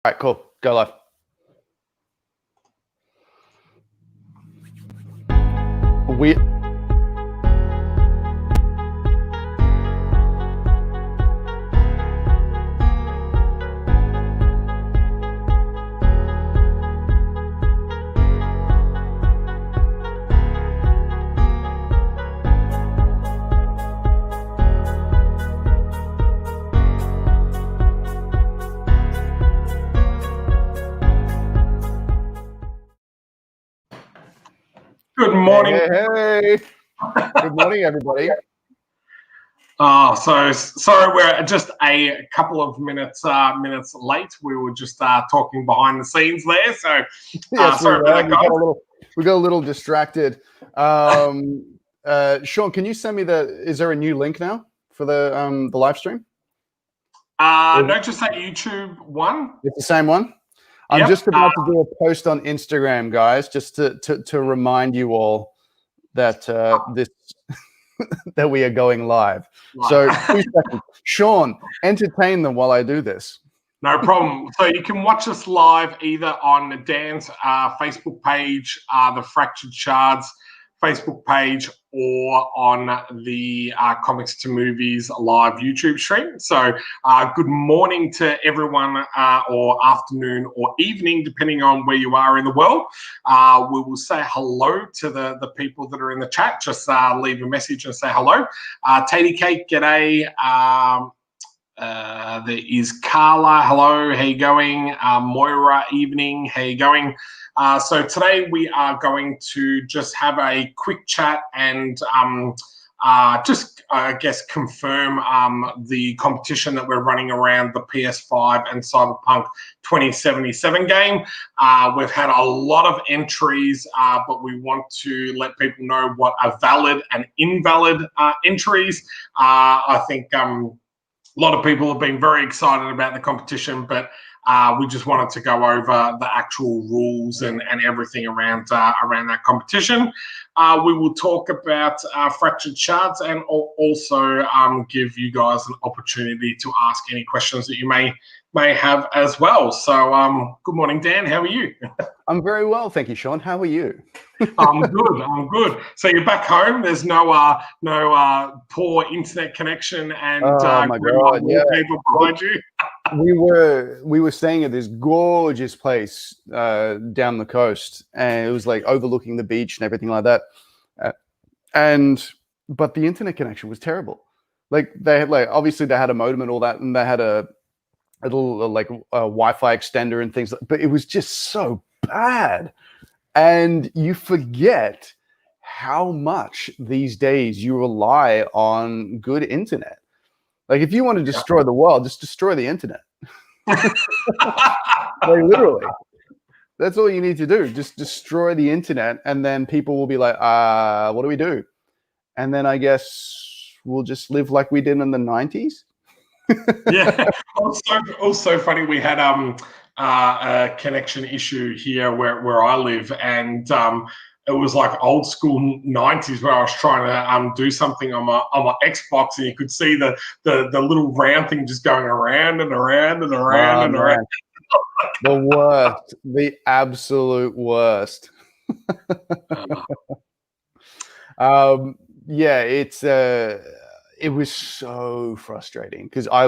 All right, cool. Go live. Good morning. Hey. Good morning, everybody. So sorry, we're just a couple of minutes late. We were just talking behind the scenes there. So Yes, sorry about that, we got a little distracted. Sean, can you send me is there a new link now for the live stream? No, just that YouTube one. It's the same one? I'm just about to do a post on Instagram, guys, just to remind you all that that we are going live. So 2 seconds. Sean, entertain them while I do this. No problem. So you can watch us live either on Dan's Facebook page, the Fractured Shards Facebook page, or on the Comics to Movies live YouTube stream. So good morning to everyone, or afternoon or evening, depending on where you are in the world. We will say hello to the people that are in the chat. Just leave a message and say hello. Tatey Cake, g'day. There is Carla, hello, how you going? Moira, evening, how you going? So today we are going to just have a quick chat and just, I guess, confirm the competition that we're running around the PS5 and Cyberpunk 2077 game. We've had a lot of entries, but we want to let people know what are valid and invalid entries. I think a lot of people have been very excited about the competition, but we just wanted to go over the actual rules and everything around that competition. We will talk about Fractured Shards and also give you guys an opportunity to ask any questions that you may have as well. So good morning, Dan. How are you? I'm very well, thank you, Sean. How are you? I'm good. So you're back home. There's no poor internet connection and my God, yeah. behind you. We were staying at this gorgeous place down the coast, and it was like overlooking the beach and everything like that. But the internet connection was terrible. Like they had obviously they had a modem and all that, and they had a little Wi-Fi extender and things, but it was just so bad. And you forget how much these days you rely on good internet. Like if you want to destroy the world, just destroy the internet. Like literally. That's all you need to do. Just destroy the internet, and then people will be like, what do we do? And then I guess we'll just live like we did in the 90s. Yeah. Also funny, we had a connection issue here where I live, and it was like old school 90s where I was trying to do something on my Xbox, and you could see the little round thing just going around and around and around and around. The worst, the absolute worst. Yeah, it was so frustrating because I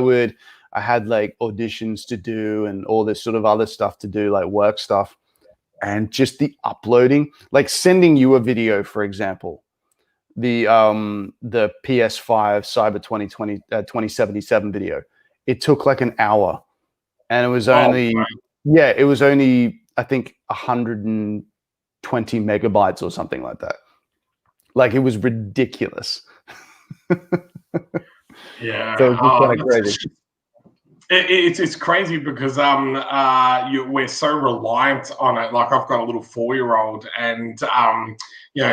had like auditions to do and all this sort of other stuff to do, like work stuff, and just the uploading, like sending you a video, for example, the PS5 Cyber 2077 video, it took like an hour, and it was only it was only I think 120 megabytes or something like that. Like it was ridiculous. Yeah, so it's kind of crazy. It's crazy because we're so reliant on it. Like I've got a little 4-year-old, and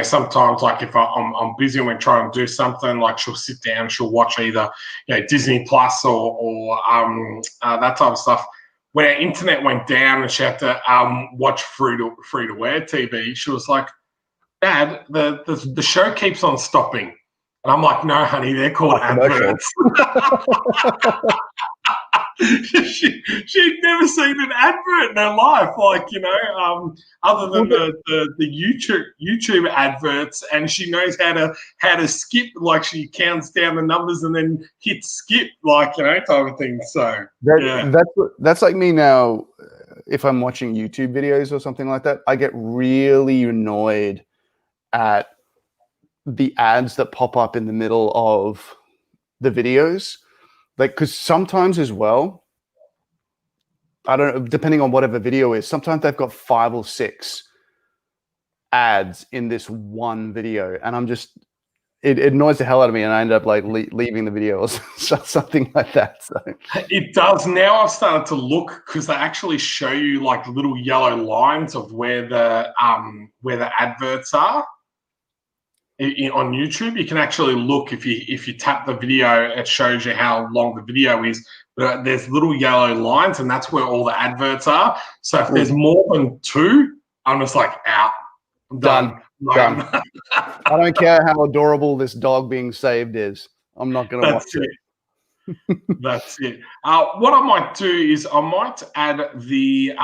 sometimes like if I'm busy and we're trying to do something, like she'll sit down, she'll watch either Disney Plus or that type of stuff. When our internet went down and she had to watch free to air TV, she was like, "Dad, the show keeps on stopping." And I'm like, "No, honey, they're called adverts." she'd never seen an advert in her life, like, other than the YouTube adverts, and she knows how to skip, like she counts down the numbers and then hits skip, like, type of thing. So that's like me now. If I'm watching YouTube videos or something like that, I get really annoyed at the ads that pop up in the middle of the videos. Like, because sometimes as well, I don't know, depending on whatever video is, sometimes they've got 5 or 6 ads in this one video, and I'm just, it annoys the hell out of me, and I end up like leaving the video or something like that. So it does. Now I've started to look, because they actually show you like little yellow lines of where the adverts are. On YouTube, you can actually look, if you tap the video, it shows you how long the video is. But there's little yellow lines, and that's where all the adverts are. So if there's more than 2, I'm just like, out. I'm done. Done. I don't care how adorable this dog being saved is. I'm not going to watch it. That's it. What I might do is I might add the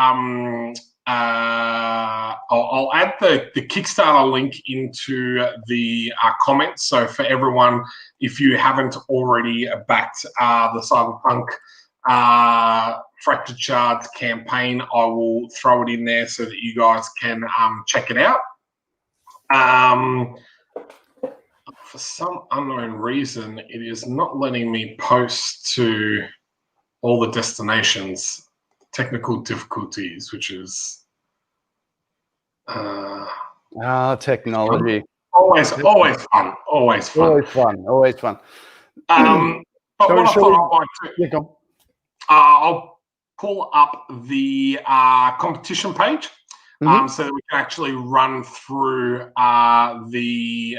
I'll add the Kickstarter link into the comments. So for everyone, if you haven't already backed the Cyberpunk Fractured Shards campaign, I will throw it in there so that you guys can check it out. For some unknown reason, it is not letting me post to all the destinations. Technical difficulties, which is technology. Always fun. Always fun. But what I thought I might do, I'll pull up the competition page. So that we can actually run through the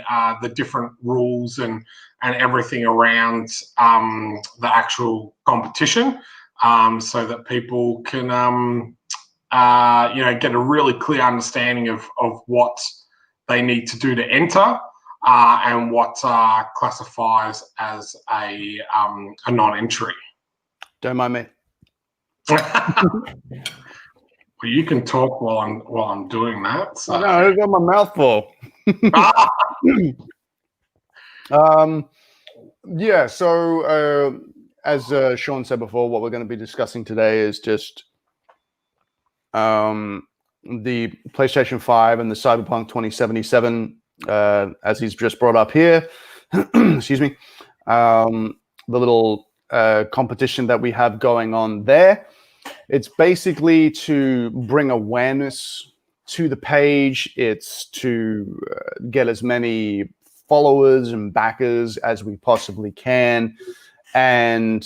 different rules and everything around the actual competition, so that people can get a really clear understanding of what they need to do to enter, and what classifies as a non-entry. Don't mind me. Well, you can talk while I'm doing that. So. No, I got my mouth full. Yeah. So as Shaun said before, what we're going to be discussing today is just the PlayStation 5 and the Cyberpunk 2077, as he's just brought up here. Excuse me. The little competition that we have going on there. It's basically to bring awareness to the page. It's to get as many followers and backers as we possibly can. And,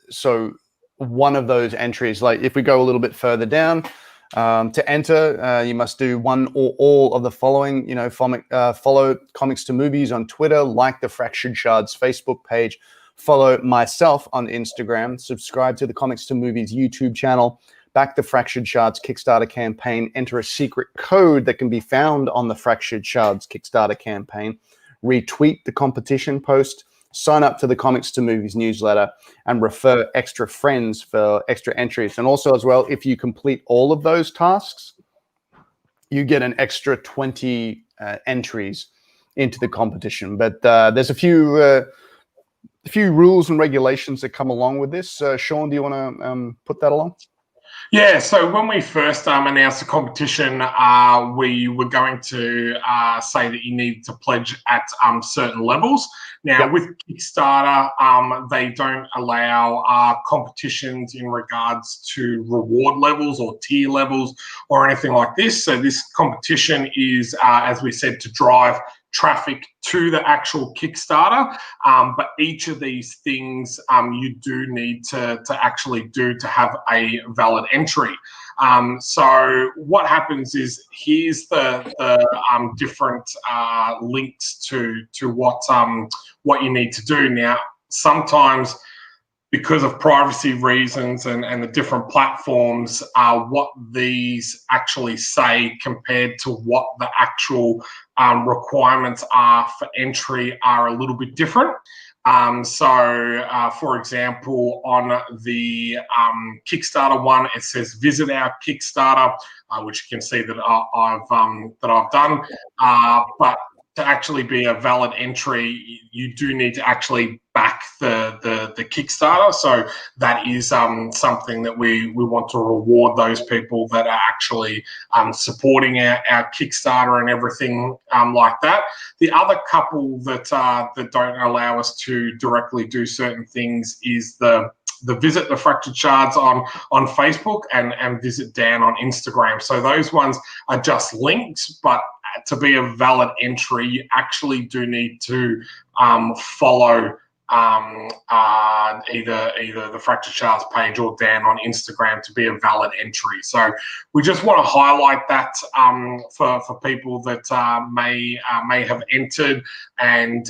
so one of those entries, like if we go a little bit further down, to enter, you must do one or all of the following, follow Comics to Movies on Twitter, like the Fractured Shards Facebook page, follow myself on Instagram, subscribe to the Comics to Movies YouTube channel, back the Fractured Shards Kickstarter campaign, enter a secret code that can be found on the Fractured Shards Kickstarter campaign, retweet the competition post, sign up to the Comics to Movies newsletter, and refer extra friends for extra entries. And also as well, if you complete all of those tasks, you get an extra 20 entries into the competition. But there's a few rules and regulations that come along with this. Shaun, do you want to put that along? Yeah, so when we first announced the competition, we were going to say that you need to pledge at certain levels. Now, with Kickstarter, they don't allow competitions in regards to reward levels or tier levels or anything like this. So this competition is, as we said, to drive traffic to the actual Kickstarter, but each of these things you do need to actually do to have a valid entry. So what happens is, here's the different links to what you need to do. Now, sometimes, because of privacy reasons and the different platforms, what these actually say compared to what the actual requirements are for entry are a little bit different. For example, on the Kickstarter one, it says visit our Kickstarter, which you can see that I've done. But to actually be a valid entry, you do need to actually back the Kickstarter. So that is something that we want to reward those people that are actually supporting our Kickstarter and everything like that. The other couple that don't allow us to directly do certain things is the visit the Fractured Shards on Facebook and visit Dan on Instagram. So those ones are just links, but to be a valid entry, you actually do need to follow either the Fractured Shards page or Dan on Instagram to be a valid entry. So we just want to highlight that for people that may have entered, and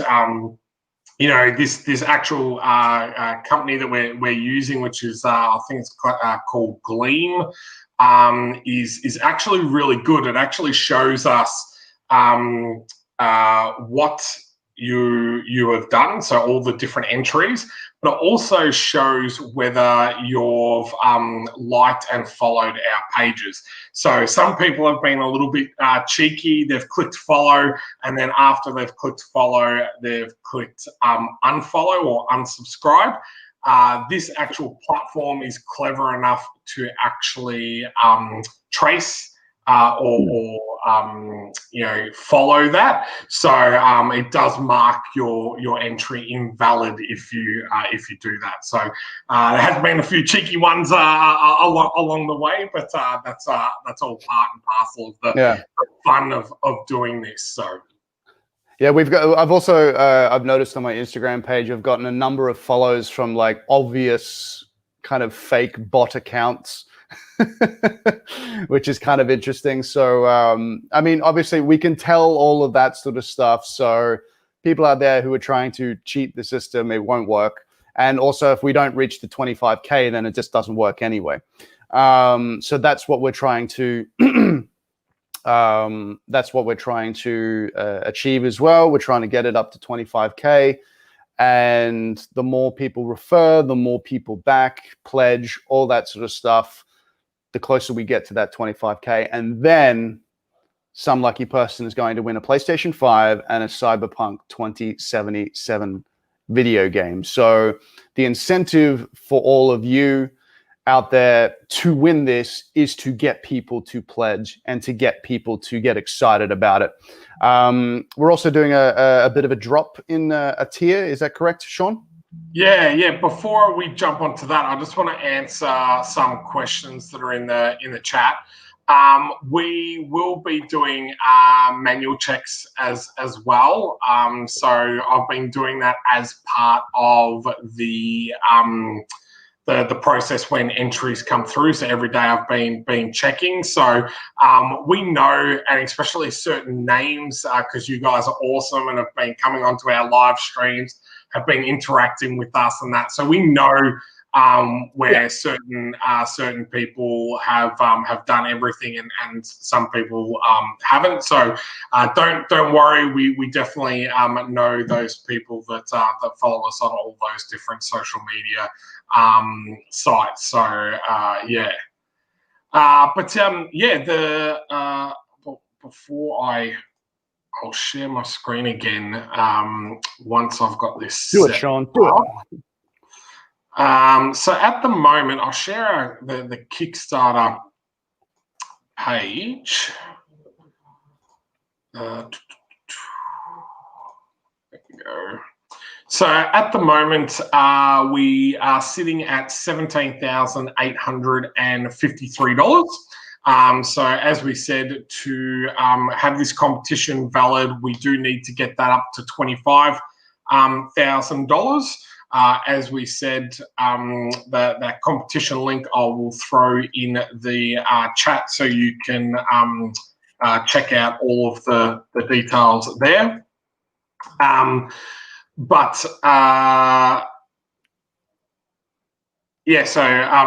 this actual company that we're using, which is I think it's called Gleam, is actually really good. It actually shows us what you have done, so all the different entries, but it also shows whether you've liked and followed our pages. So some people have been a little bit cheeky. They've clicked follow, and then after they've clicked follow, they've clicked unfollow or unsubscribe. This actual platform is clever enough to actually trace or follow that. So it does mark your entry invalid if you do that. So there has been a few cheeky ones along the way, but that's all part and parcel of the fun of doing this. So. Yeah, I've noticed on my Instagram page, I've gotten a number of follows from like obvious kind of fake bot accounts, which is kind of interesting. So, I mean, obviously we can tell all of that sort of stuff. So people out there who are trying to cheat the system, it won't work. And also if we don't reach the 25K, then it just doesn't work anyway. So that's what we're trying to achieve as well. We're trying to get it up to 25K, and the more people refer, the more people back, pledge, all that sort of stuff, the closer we get to that 25K. And then some lucky person is going to win a PlayStation 5 and a Cyberpunk 2077 video game. So the incentive for all of you out there to win this is to get people to pledge and to get people to get excited about it. We're also doing a bit of a drop in a tier. Is that correct, Shaun? Yeah. Before we jump onto that, I just want to answer some questions that are in the chat. We will be doing manual checks as well. So I've been doing that as part of the process when entries come through. So every day I've been checking. So we know, and especially certain names, because you guys are awesome and have been coming onto our live streams, have been interacting with us and that. So we know where certain people have done everything and some people haven't. So don't worry. We definitely know those people that follow us on all those different social media sites. So before I'll share my screen again once I've got this set. Do it, Shaun. Do it. So at the moment, I'll share the Kickstarter page. There we go. So at the moment, we are sitting at $17,853. So as we said, to have this competition valid, we do need to get that up to $25,000. As we said, that competition link I will throw in the chat so you can check out all of the details there.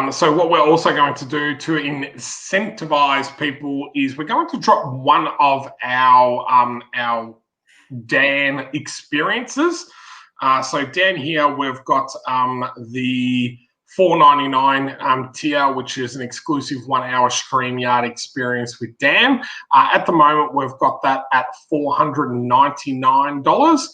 So what we're also going to do to incentivize people is we're going to drop one of our Dan experiences. So down here we've got the $4.99 tier, which is an exclusive 1 hour StreamYard experience with Dan. At the moment, we've got that at $499.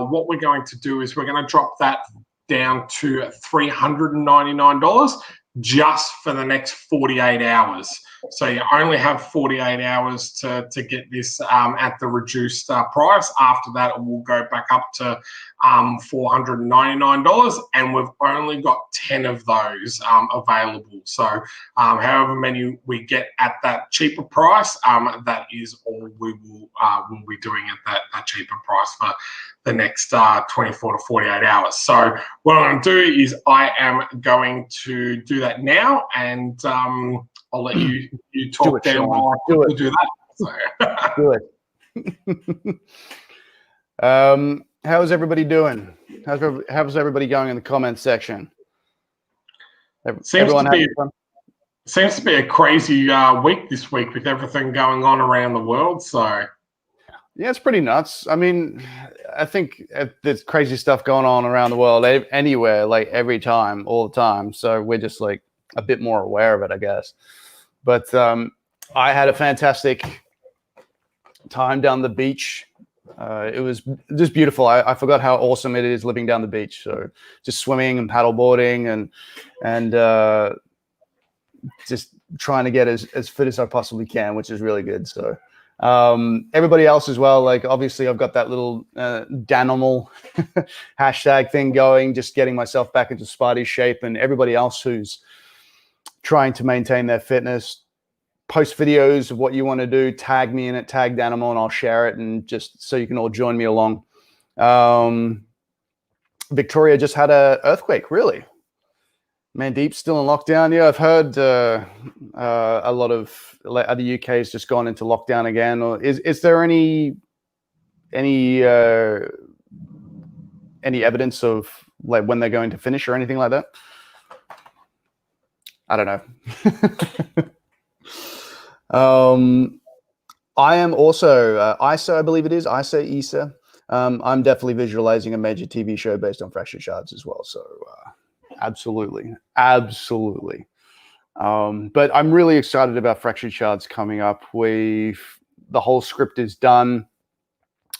What we're going to do is we're going to drop that down to $399 just for the next 48 hours. So you only have 48 hours to get this at the reduced price. After that, it will go back up to $499, and we've only got 10 of those available. So however many we get at that cheaper price, that is all we will be doing at that cheaper price for the next 24 to 48 hours. So what I'm going to do is I am going to do that now, and I'll let you talk down while I do that. So. Do it. How's everybody doing? How's everybody going in the comments section? Seems to be a crazy week this week with everything going on around the world. So yeah, it's pretty nuts. I mean, I think there's crazy stuff going on around the world anywhere, like every time, all the time. So we're just like a bit more aware of it, I guess. But I had a fantastic time down the beach. It was just beautiful. I forgot how awesome it is living down the beach. So just swimming and paddleboarding and just trying to get as fit as I possibly can, which is really good. So everybody else as well, like obviously I've got that little Danimal hashtag thing going, just getting myself back into Spidey shape, and everybody else who's trying to maintain their fitness, post videos of what you want to do, tag me in it, tag Danimal, and I'll share it, and just so you can all join me along. Victoria just had an earthquake, really. Mandeep's still in lockdown. Yeah, I've heard a lot of the UK has just gone into lockdown again. Or is there any evidence of like when they're going to finish or anything like that? I don't know. I am also ISA, I believe it is ISA. I'm definitely visualizing a major TV show based on Fractured Shards as well. So absolutely. But I'm really excited about Fractured Shards coming up. The whole script is done,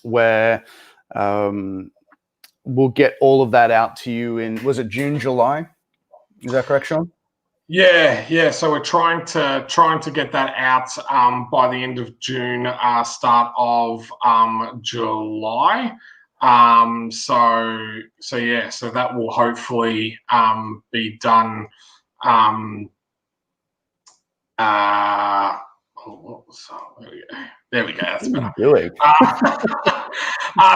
where we'll get all of that out to you in, was it June, July? Is that correct, Shaun? Yeah. So we're trying to get that out by the end of June, start of July. So that will hopefully be done. There we go. That's better.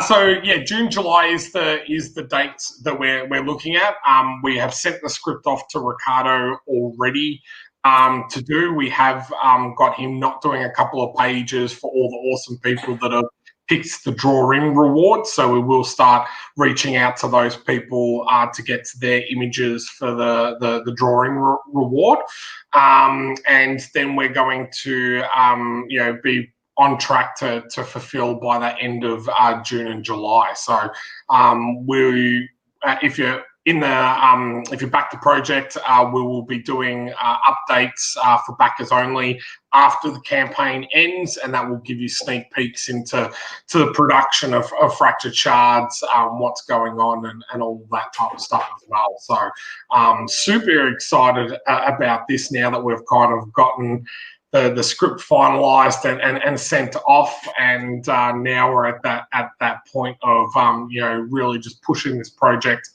So yeah, June, July is the dates that we're looking at. We have sent the script off to Ricardo already to do. We have got him not doing a couple of pages for all the awesome people that have picked the drawing reward. So we will start reaching out to those people to get their images for the drawing reward. And then we're going to be on track to fulfill by the end of June and July. So if you're in the if you back the project, we will be doing updates for backers only after the campaign ends, and that will give you sneak peeks into the production of Fractured Shards, what's going on, and all that type of stuff as well. So super excited about this now that we've kind of gotten the script finalized and sent off, and now we're at that point of really just pushing this project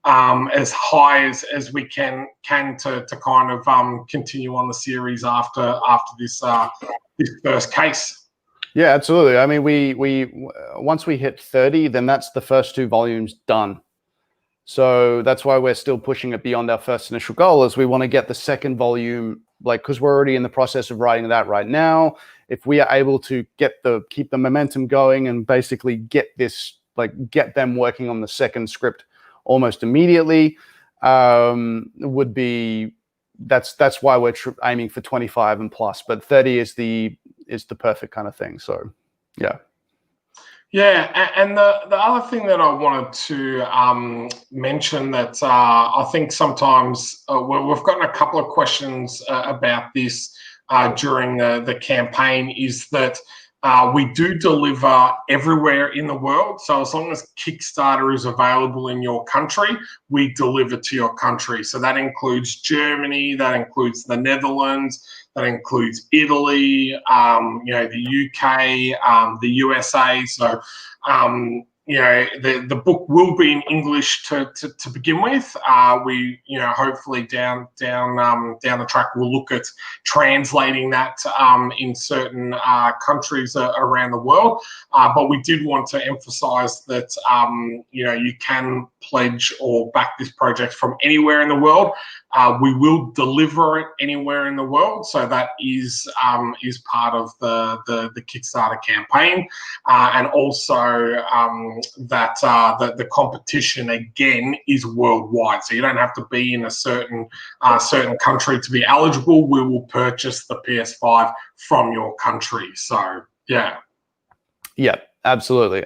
as high as we can to kind of continue on the series after this first case. Yeah, absolutely. I mean, we once we hit 30, then that's the first 2 volumes done. So that's why we're still pushing it beyond our first initial goal, is we want to get the second volume, like, because we're already in the process of writing that right now. If we are able to keep the momentum going and basically get them working on the second script almost immediately, would be that's why we're aiming for 25 and plus, but 30 is the perfect kind of thing. So yeah. Yeah, and the other thing that I wanted to mention that I think sometimes we've gotten a couple of questions about this during the campaign is that we do deliver everywhere in the world. So as long as Kickstarter is available in your country, we deliver to your country. So that includes Germany, that includes the Netherlands, that includes Italy, the UK, the USA. So, the book will be in English to begin with. We, hopefully down the track, we'll look at translating that in certain countries around the world. But we did want to emphasize that, you can pledge or back this project from anywhere in the world. We will deliver it anywhere in the world, so that is part of the Kickstarter campaign, and also that the competition again is worldwide. So you don't have to be in a certain country to be eligible. We will purchase the PS5 from your country. So yeah, absolutely.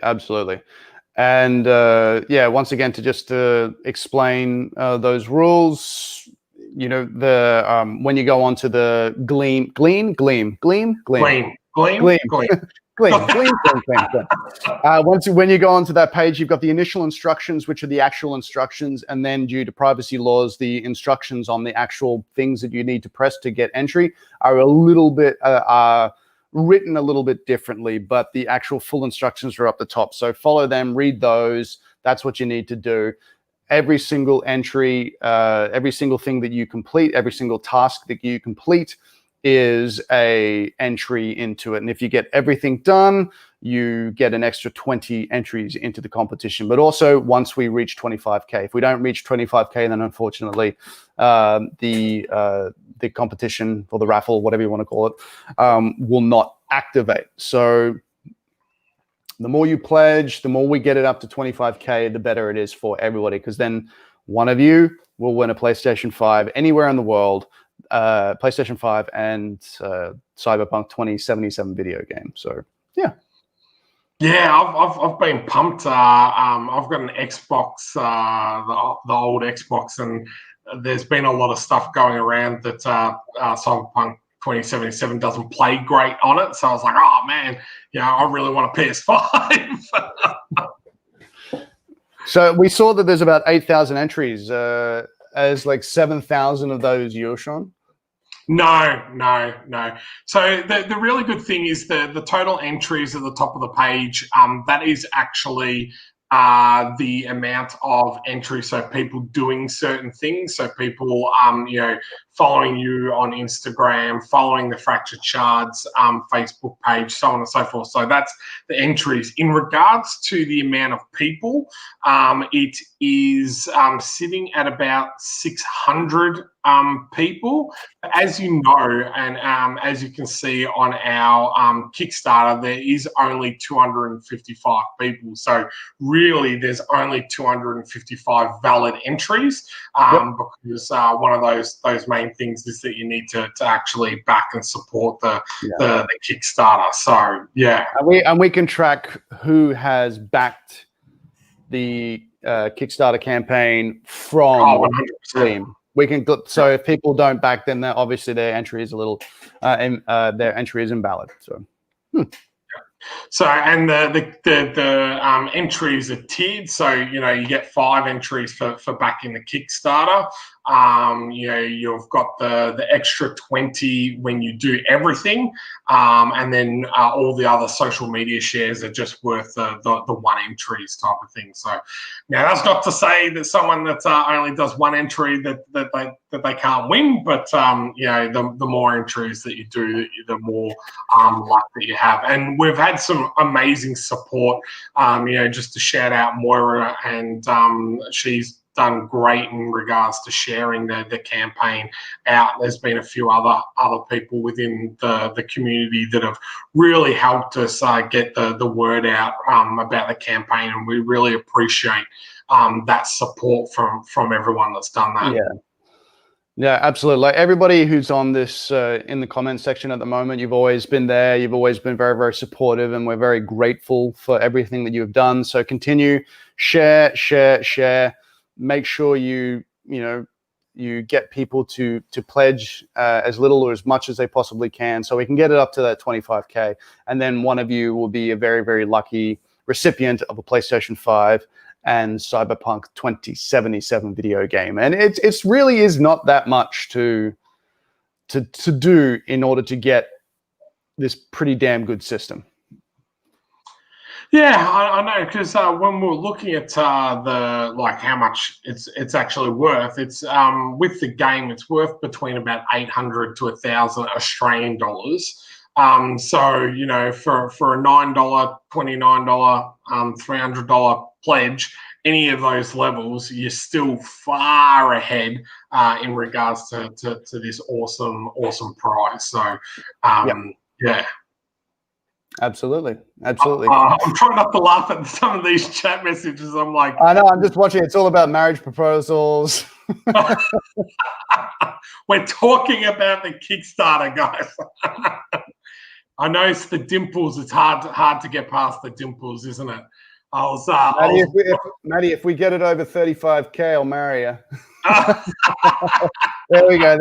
And once again, to just explain those rules, when you go onto the Gleam. When you go onto that page, you've got the initial instructions, which are the actual instructions, and then due to privacy laws, the instructions on the actual things that you need to press to get entry are a little bit written a little bit differently, but the actual full instructions are up the top. So follow them, read those. That's what you need to do. Every single entry, every single thing that you complete, every single task that you complete is a entry into it. And if you get everything done, you get an extra 20 entries into the competition. But also, once we reach 25K, if we don't reach 25K, then unfortunately, the competition or the raffle, whatever you want to call it, will not activate. So the more you pledge, the more we get it up to 25K, the better it is for everybody, because then one of you will win a PlayStation 5 anywhere in the world, PlayStation 5 and Cyberpunk 2077 video game. So yeah. Yeah, I've been pumped. I've got an Xbox, the old Xbox, and there's been a lot of stuff going around that Cyberpunk 2077 doesn't play great on it. So I was like, oh man, I really want a PS5. So we saw that there's about 8,000 entries. As like 7,000 of those yours, Shaun? No. So the really good thing is the total entries at the top of the page. That is actually the amount of entries. So people doing certain things. So people, following you on Instagram, following the Fractured Shards Facebook page, so on and so forth. So that's the entries. In regards to the amount of people, it is sitting at about 600 people. As you know, and as you can see on our Kickstarter, there is only 255 people. So really, there's only 255 valid entries, because one of those main things is that you need to actually back and support the Kickstarter. So yeah, and we can track who has backed the Kickstarter campaign from Gleam. We can so if people don't back, then obviously their entry is a little their entry is invalid. So. So, and the entries are tiered. So, you get 5 entries for backing the Kickstarter. You've got the extra 20 when you do everything. And then all the other social media shares are just worth the 1 entries type of thing. So now that's not to say that someone that only does 1 entry that they can't win, but the more entries that you do, the more luck that you have. And we've had some amazing support. Just to shout out Moira, and she's done great in regards to sharing the campaign out. There's been a few other people within the community that have really helped us get the word out about the campaign, and we really appreciate that support from everyone that's done that. Yeah, absolutely. Like everybody who's on this in the comment section at the moment, you've always been there. You've always been very, very supportive, and we're very grateful for everything that you've done. So continue, share, share, share. Make sure you get people to pledge as little or as much as they possibly can, so we can get it up to that 25K, and then one of you will be a very, very lucky recipient of a PlayStation 5 and Cyberpunk 2077 video game. And it's really is not that much to do in order to get this pretty damn good system. Yeah, I know, because when we're looking at how much it's actually worth, it's with the game it's worth between about 800 to 1,000 Australian dollars. So for a $9, $29, $300 pledge, any of those levels, you're still far ahead in regards to this awesome prize. So yeah. Absolutely. I'm trying not to laugh at some of these chat messages. I'm like, I know, I'm just watching. It's all about marriage proposals. We're talking about the Kickstarter, guys. I know it's the dimples. It's hard to get past the dimples, isn't it? Maddie, if we get it over 35K, I'll marry you. There we go.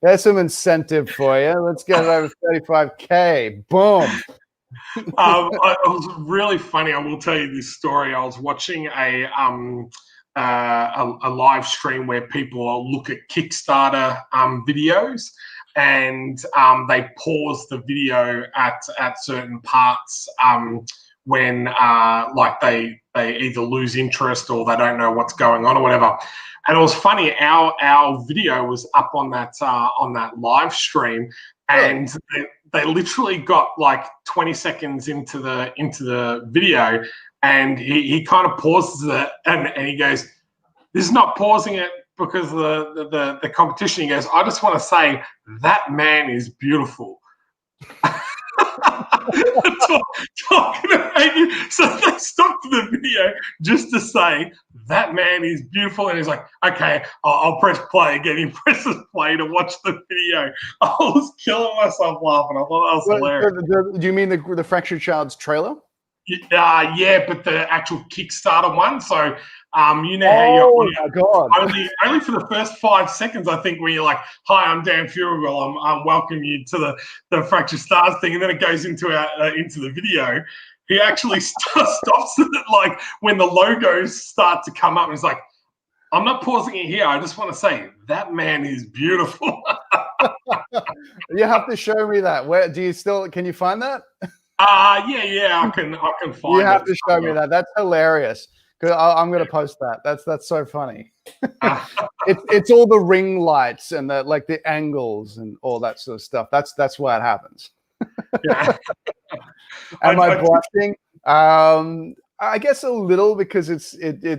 There's some incentive for you. Let's get it over 35K. Boom. It was really funny. I will tell you this story. I was watching a live stream where people look at Kickstarter videos, and they pause the video at certain parts when they either lose interest or they don't know what's going on or whatever. And it was funny. Our video was up on that live stream, and they literally got like 20 seconds into the video, and he kind of pauses it, and he goes, "This is not pausing it because of the competition." He goes, "I just want to say that man is beautiful." Talking about you. So they stopped the video just to say that man is beautiful, and he's like, "Okay, I'll press play again." He presses play to watch the video. I was killing myself laughing. I thought that was hilarious. Do you mean the Fractured Shards trailer? Yeah, but the actual Kickstarter one. So how you're my God. only for the first 5 seconds, I think, where you're like, "Hi, I'm Dan Furigal. I'm welcome you to the Fractured Stars thing," and then it goes into the video. He actually stops it like when the logos start to come up, and he's like, "I'm not pausing it here. I just want to say that man is beautiful." You have to show me that. Where do you still? Can you find that? Yeah, I can find it. You have to show me that. That's hilarious. Because I'm going to post that. That's so funny. It's all the ring lights and the angles and all that sort of stuff. That's why it happens. Yeah. Am I blushing? I guess a little, because it's a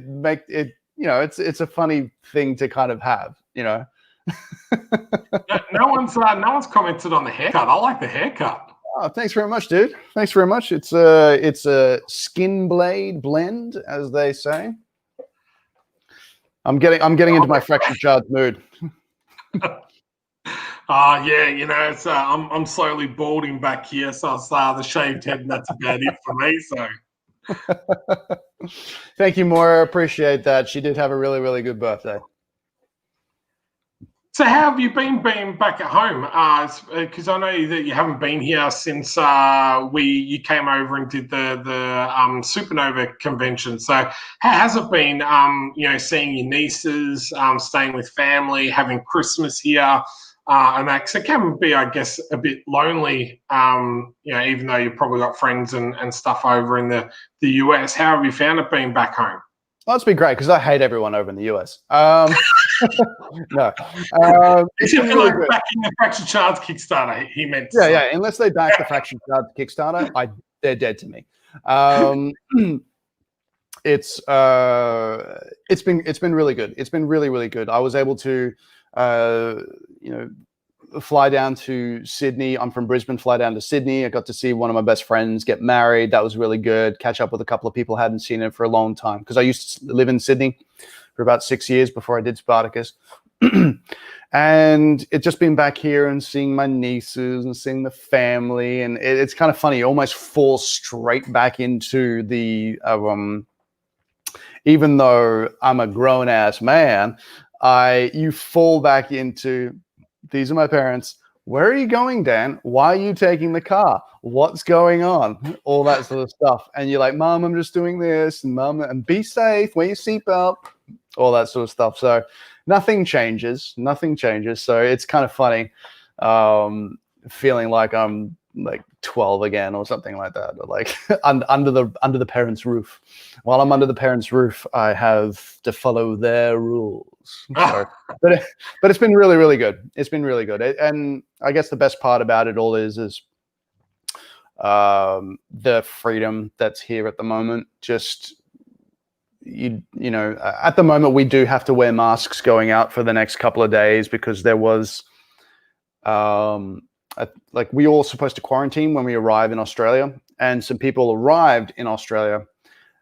funny thing to kind of have, No one's commented on the haircut. I like the haircut. Oh, thanks very much, dude. Thanks very much. It's a skin blade blend, as they say. I'm getting into my Fractured Shards mood. Yeah, it's I'm slowly balding back here, so I saw the shaved head, and that's about it for me. So, thank you, Moira. Appreciate that. She did have a really, really good birthday. So how have you been back at home? Because I know that you haven't been here since you came over and did the Supernova convention. So how has it been? Seeing your nieces, staying with family, having Christmas here, and that. 'Cause it can be, I guess, a bit lonely. Even though you've probably got friends and stuff over in the US. How have you found it being back home? Well, it's been great because I hate everyone over in the US. No. It's really good. Backing the Fractured Shards Kickstarter, he meant. Yeah. Unless they back the Fractured Shards Kickstarter, they're dead to me. It's been really good. It's been really, really good. I was able to, fly down to Sydney. I'm from Brisbane. Fly down to Sydney. I got to see one of my best friends get married. That was really good. Catch up with a couple of people I hadn't seen it for a long time, because I used to live in Sydney for about 6 years before I did Spartacus. And it's just been back here and seeing my nieces and seeing the family, and it's kind of funny. You almost fall straight back into the even though I'm a grown ass man, you fall back into, these are my parents. Where are you going, Dan? Why are you taking the car? What's going on? All that sort of stuff. And you're like, Mom, I'm just doing this, and Mom, and be safe, wear your seatbelt, all that sort of stuff. So nothing changes. So it's kind of funny, feeling like I'm like 12 again or something like that, or like under the parents' roof. While I'm under the parents' roof, I have to follow their rules. So, but it's been really, really good. It's been really good. And I guess the best part about it all is the freedom that's here at the moment. Just you know, at the moment we do have to wear masks going out for the next couple of days, because there was like, we all supposed to quarantine when we arrive in Australia, and some people arrived in Australia.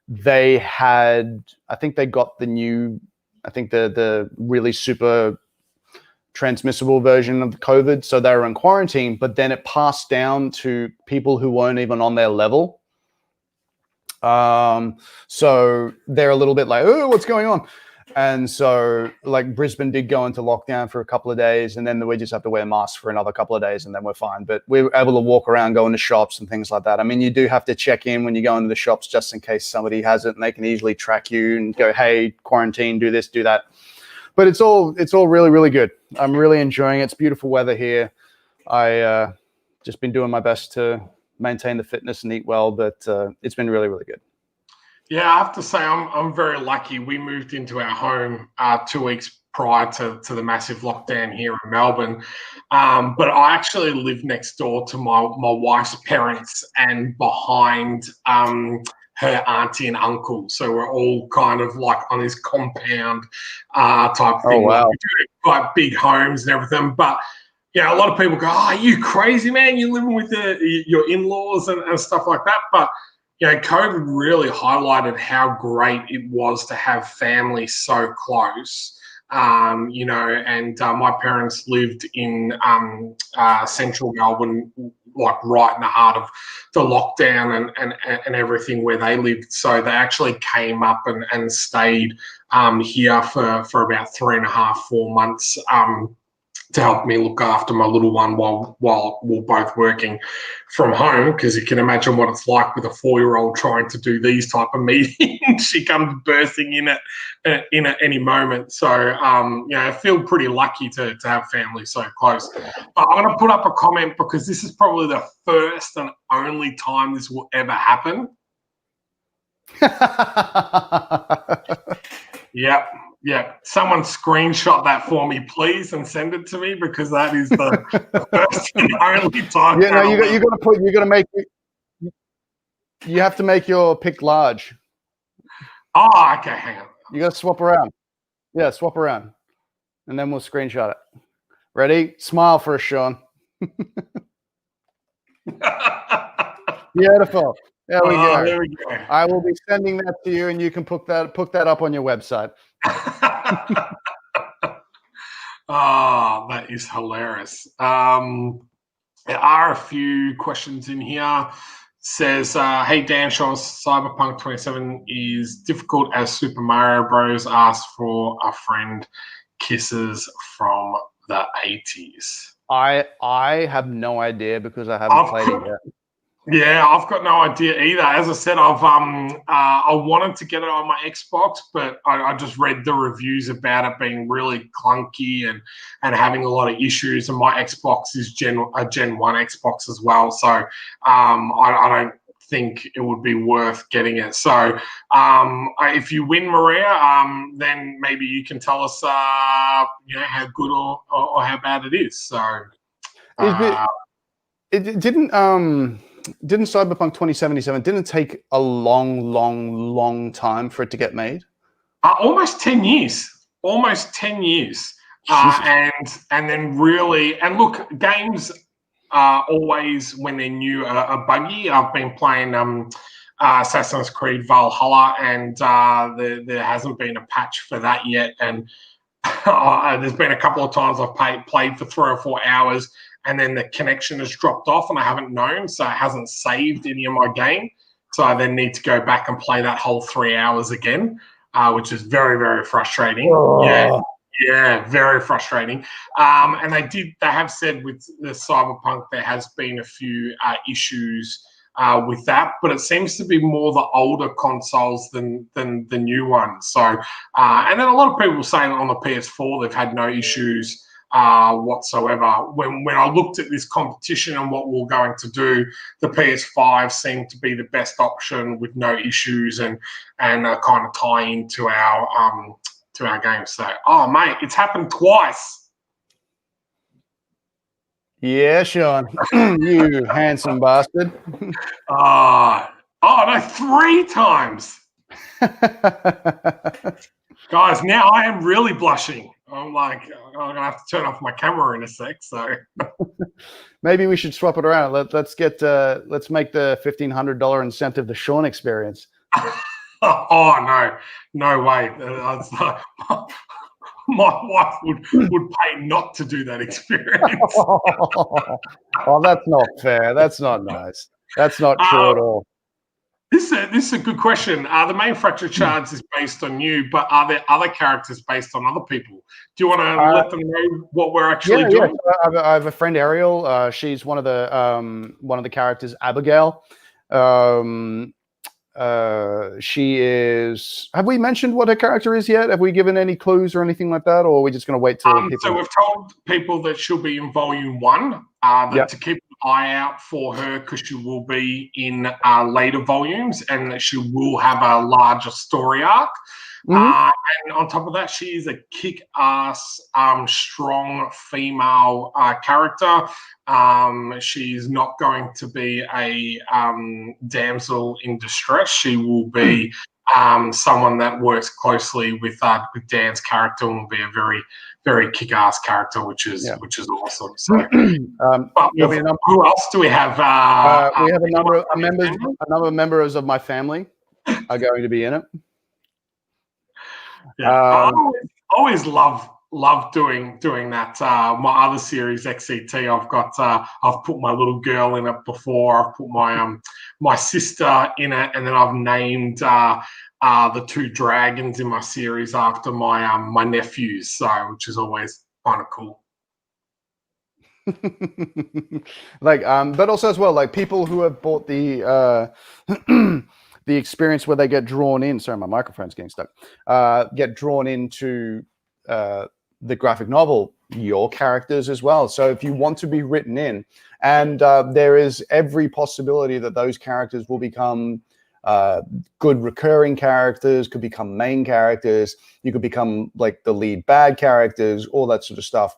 They had, I think they got the really super transmissible version of the COVID, so they were in quarantine, but then it passed down to people who weren't even on their level. So they're a little bit like, oh, what's going on? And so, like, Brisbane did go into lockdown for a couple of days, and then we just have to wear masks for another couple of days, and then we're fine. But we were able to walk around, go into shops and things like that. I mean, you do have to check in when you go into the shops just in case somebody has it, and they can easily track you and go, hey, quarantine, do this, do that. But it's all really, really good. I'm really enjoying it. It's beautiful weather here. I just been doing my best to maintain the fitness and eat well, but it's been really, really good. Yeah, I have to say I'm very lucky. We moved into our home 2 weeks prior to the massive lockdown here in Melbourne. But I actually live next door to my wife's parents and behind her auntie and uncle. So we're all kind of like on this compound type thing. Oh, wow. Like, we do quite big homes and everything. But yeah, a lot of people go, oh, are you crazy, man? You're living with your in-laws and stuff like that. But you know, COVID really highlighted how great it was to have family so close. You know, and my parents lived in central Melbourne, like right in the heart of the lockdown and everything where they lived. So they actually came up and stayed here for about 3.5, 4 months. To help me look after my little one while we're both working from home, because you can imagine what it's like with a 4-year-old trying to do these type of meetings. She comes bursting in at any moment. So you know, I feel pretty lucky to have family so close. But I'm going to put up a comment, because this is probably the first and only time this will ever happen. Yep. Yeah, someone screenshot that for me, please, and send it to me, because that is the first and only time. Yeah, no, you have to make your pic large. Oh, okay, hang on. You got to swap around. Yeah, swap around, and then we'll screenshot it. Ready? Smile for us, Shaun. Beautiful. There we go. There we go. I will be sending that to you, and you can put that up on your website. Oh, that is hilarious. There are a few questions in here. Says, hey, Dan, Shaun, Cyberpunk 27 is difficult as Super Mario Bros. Asks for a friend. Kisses from the 80s. I have no idea, because I haven't played it yet. Yeah, I've got no idea either. As I said, I wanted to get it on my Xbox, but I just read the reviews about it being really clunky and having a lot of issues. And my Xbox is a Gen 1 Xbox as well, so I don't think it would be worth getting it. So if you win, Maria, then maybe you can tell us you know, how good or how bad it is. So it didn't Cyberpunk 2077 didn't take a long time for it to get made? Almost 10 years. And then really, and look, games always, when they're new, are buggy. I've been playing Assassin's Creed Valhalla, and there hasn't been a patch for that yet. And There's been a couple of times I've played for 3 or 4 hours, and then the connection has dropped off, and I haven't known, so it hasn't saved any of my game. So I then need to go back and play that whole 3 hours again, which is very, very frustrating. Oh. Yeah, very frustrating. And they have said with the Cyberpunk there has been a few issues with that, but it seems to be more the older consoles than the new ones. So, and then a lot of people saying on the PS4 they've had no issues whatsoever. When I looked at this competition and what we're going to do, the PS5 seemed to be the best option with no issues and kind of tie into our game. So, oh mate, it's happened twice. Yeah, Sean, you handsome bastard. Oh no, 3 times. Guys, now I am really blushing. I'm like, I'm gonna have to turn off my camera in a sec. So maybe we should swap it around. Let's make the $1,500 incentive the Sean experience. oh no way. My wife would pay not to do that experience. Oh, that's not fair. That's not nice. That's not true at all. This is a good question. The main Fractured Shards is based on you, but are there other characters based on other people? Do you want to let them know what we're actually doing? Yeah. I have a friend, Ariel. She's one of the characters, Abigail. She is. Have we mentioned what her character is yet? Have we given any clues or anything like that, or are we just going to wait till people? So we've told people that she'll be in Volume 1. To keep an eye out for her because she will be in later volumes, and that she will have a larger story arc. And on top of that, she is a kick-ass, strong female character. She's not going to be a damsel in distress. She will be someone that works closely with Dan's character and will be a very, very kick-ass character, which is awesome. So, but who else do we have? We have a number of members of my family are going to be in it. Yeah, I always love doing that. My other series, XCT, I've put my little girl in it before. I've put my sister in it, and then I've named the 2 dragons in my series after my nephews. So, which is always kind of cool. But also as well, like people who have bought the the experience where they get drawn in. Sorry, my microphone's getting stuck. Get drawn into the graphic novel, your characters as well. So if you want to be written in, and there is every possibility that those characters will become good recurring characters, could become main characters. You could become like the lead bad characters, all that sort of stuff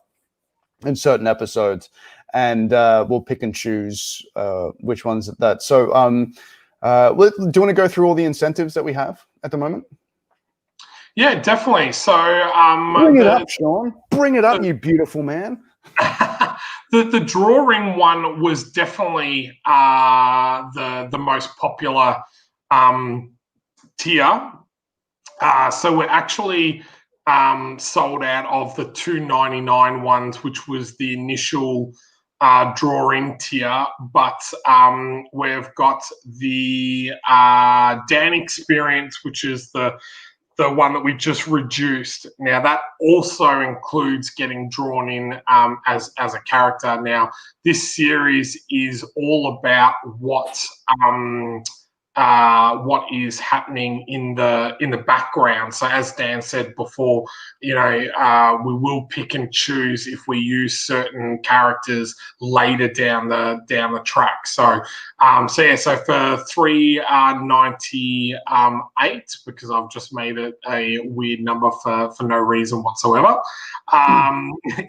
in certain episodes. And we'll pick and choose which ones that. So do you want to go through all the incentives that we have at the moment? Yeah, definitely. So bring it up, Sean. Bring it up, you beautiful man. The drawing one was definitely the most popular tier. So we're actually sold out of the $2.99 ones, which was the initial drawing tier, but we've got the Dan experience, which is the one that we just reduced. Now that also includes getting drawn in as a character. Now this series is all about what is happening in the background. So as Dan said before, we will pick and choose if we use certain characters later down the track. So so for $3.98, because I've just made it a weird number for no reason whatsoever,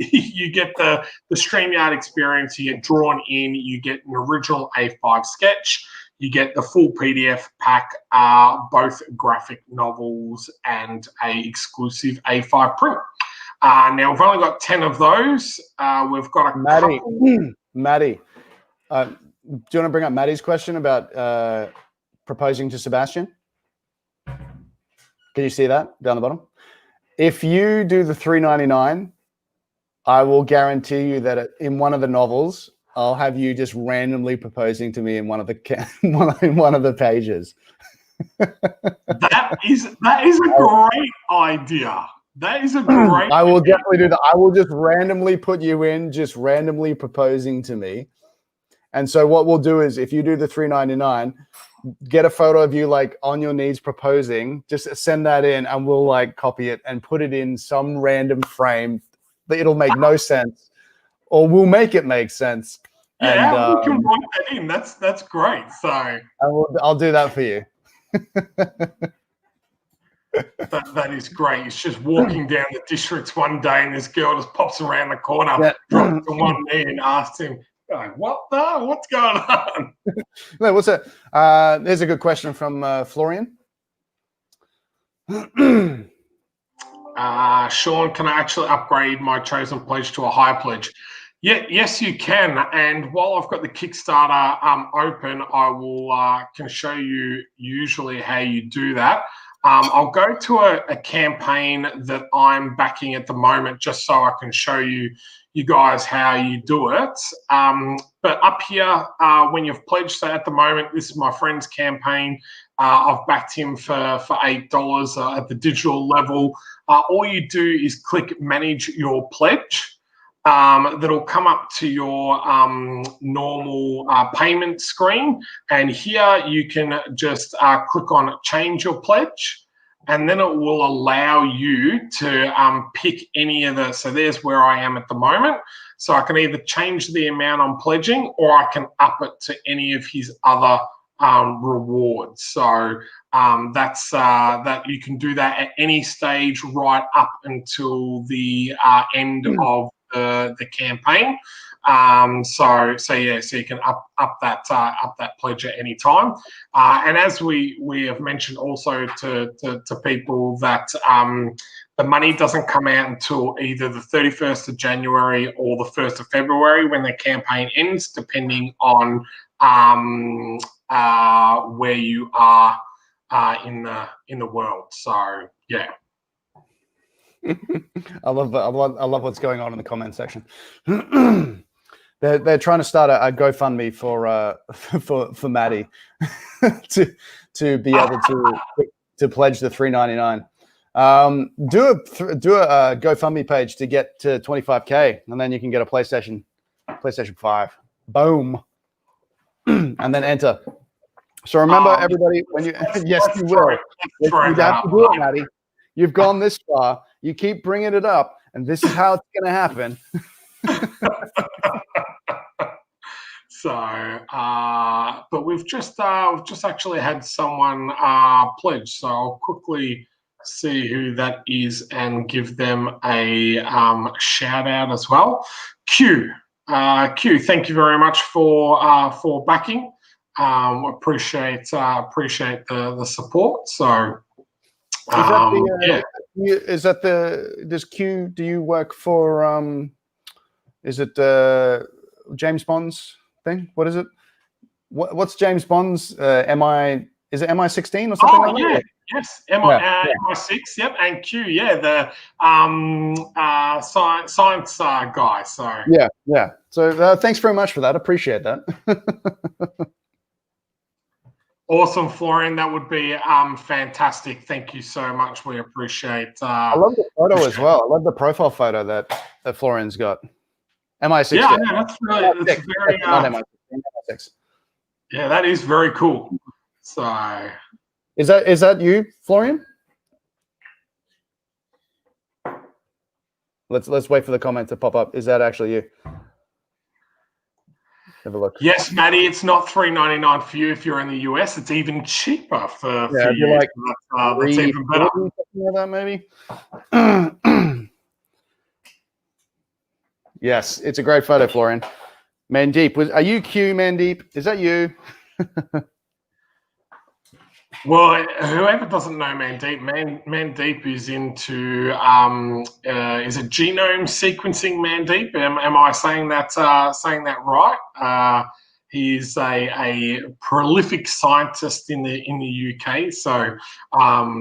you get the StreamYard experience. You get drawn in. You get an original A5 sketch. You get the full PDF pack, both graphic novels and a exclusive A5 print. Now we've only got 10 of those. We've got Maddie. Maddie, do you want to bring up Maddie's question about proposing to Sebastian? Can you see that down the bottom? if you do the $3.99, I will guarantee you that in one of the novels, I'll have you just randomly proposing to me in one of the pages. That is a great idea. That is a great. I will definitely do that. I will just randomly put you in, just randomly proposing to me. And so what we'll do is, if you do the $3.99, get a photo of you like on your knees proposing, just send that in, and we'll like copy it and put it in some random frame that it'll make no sense, or we'll make it make sense. Yeah, and, we can write that in. That's great. So I'll do that for you. that is great. It's just walking down the districts one day, and this girl just pops around the corner, drops to one knee, and asks him, "What's going on?" No, what's that? There's a good question from Florian. Shaun, can I actually upgrade my chosen pledge to a high pledge? Yeah, yes, you can. And while I've got the Kickstarter open, I will can show you usually how you do that. I'll go to a campaign that I'm backing at the moment, just so I can show you guys how you do it. But up here, when you've pledged, so at the moment, this is my friend's campaign. I've backed him for $8 at the digital level. All you do is click Manage Your Pledge. That'll come up to your normal payment screen, and here you can just click on Change Your Pledge, and then it will allow you to pick any of the, so there's where I am at the moment. So I can either change the amount I'm pledging, or I can up it to any of his other rewards. So that's that you can do that at any stage right up until the end of the campaign. So you can up that pledge at any time. And as we have mentioned also to people that the money doesn't come out until either the 31st of January or the 1st of February when the campaign ends, depending on where you are in the world. So yeah. I love what's going on in the comment section. They're trying to start a GoFundMe for Maddie to be able to pledge the $3.99. Do a GoFundMe page to get to 25K, and then you can get a PlayStation 5. Boom, and then enter. So remember, everybody, when you yes, you will. You have to do it, Maddie. You've gone this far. You keep bringing it up, and this is how it's going to happen. So, but we've just actually had someone pledge. So I'll quickly see who that is and give them a shout out as well. Q, thank you very much for backing. Appreciate the support. So. Does Q, do you work for, is it James Bond's thing? What is it? What's James Bond's, is it MI16 or something like that? Yes, MI6, yep, and Q, the science guy, so. Yeah. So thanks very much for that. Appreciate that. Awesome, Florian. That would be fantastic. Thank you so much. We appreciate. I love the photo as well. I love the profile photo that Florian's got. MI6. Yeah, that's really that's very. Not MI6, MI6. Yeah, that is very cool. So. Is that you, Florian? Let's wait for the comment to pop up. Is that actually you? Have a look. Yes, Maddie, it's not $3.99 for you if you're in the US. It's even cheaper for you. Like that's even better. Something like that, maybe. Yes, it's a great photo, Florian. Mandeep, are you Q, Mandeep? Is that you? Well, whoever doesn't know Mandeep, Mandeep is into is it genome sequencing? Mandeep, am I saying that right? He's a prolific scientist in the UK. So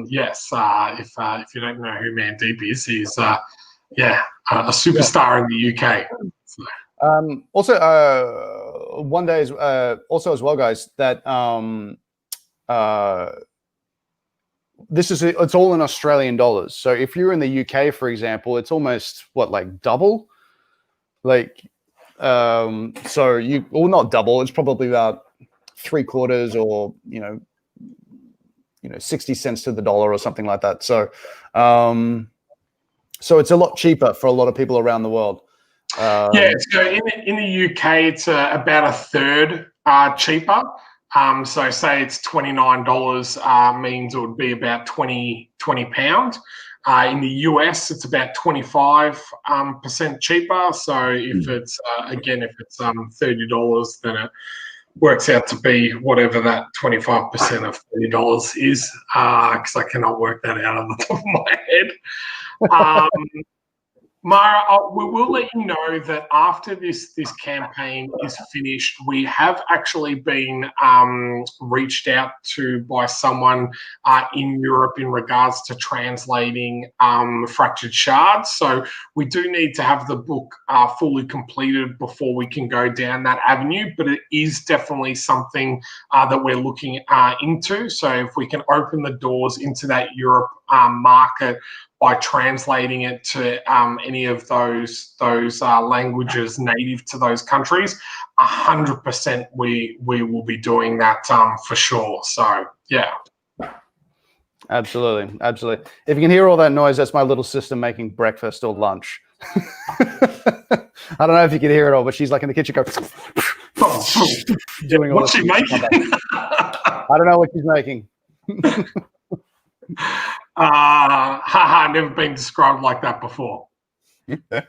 yes, if you don't know who Mandeep is, he's a superstar in the UK. So. Also, one day is also as well, guys. That it's all in Australian dollars. So if you're in the UK, for example, it's almost like double. Like, so not double. It's probably about 3/4 or 60 cents to the dollar or something like that. So, so it's a lot cheaper for a lot of people around the world. Yeah, so in the UK, it's about a third cheaper. So say it's $29 means it would be about 20 pounds. In the US, it's about 25% cheaper. So if it's $30, then it works out to be whatever that 25% of $30 is, because I cannot work that out on the top of my head. Mara, we will let you know that after this campaign is finished, we have actually been reached out to by someone in Europe in regards to translating Fractured Shards. So we do need to have the book fully completed before we can go down that avenue, but it is definitely something that we're looking into. So if we can open the doors into that Europe market by translating it to any of those languages native to those countries, 100% we will be doing that for sure. So yeah. Absolutely. If you can hear all that noise, that's my little sister making breakfast or lunch. I don't know if you can hear it all, but she's like in the kitchen going doing all What's she making? I don't know what she's making. Never been described like that before. I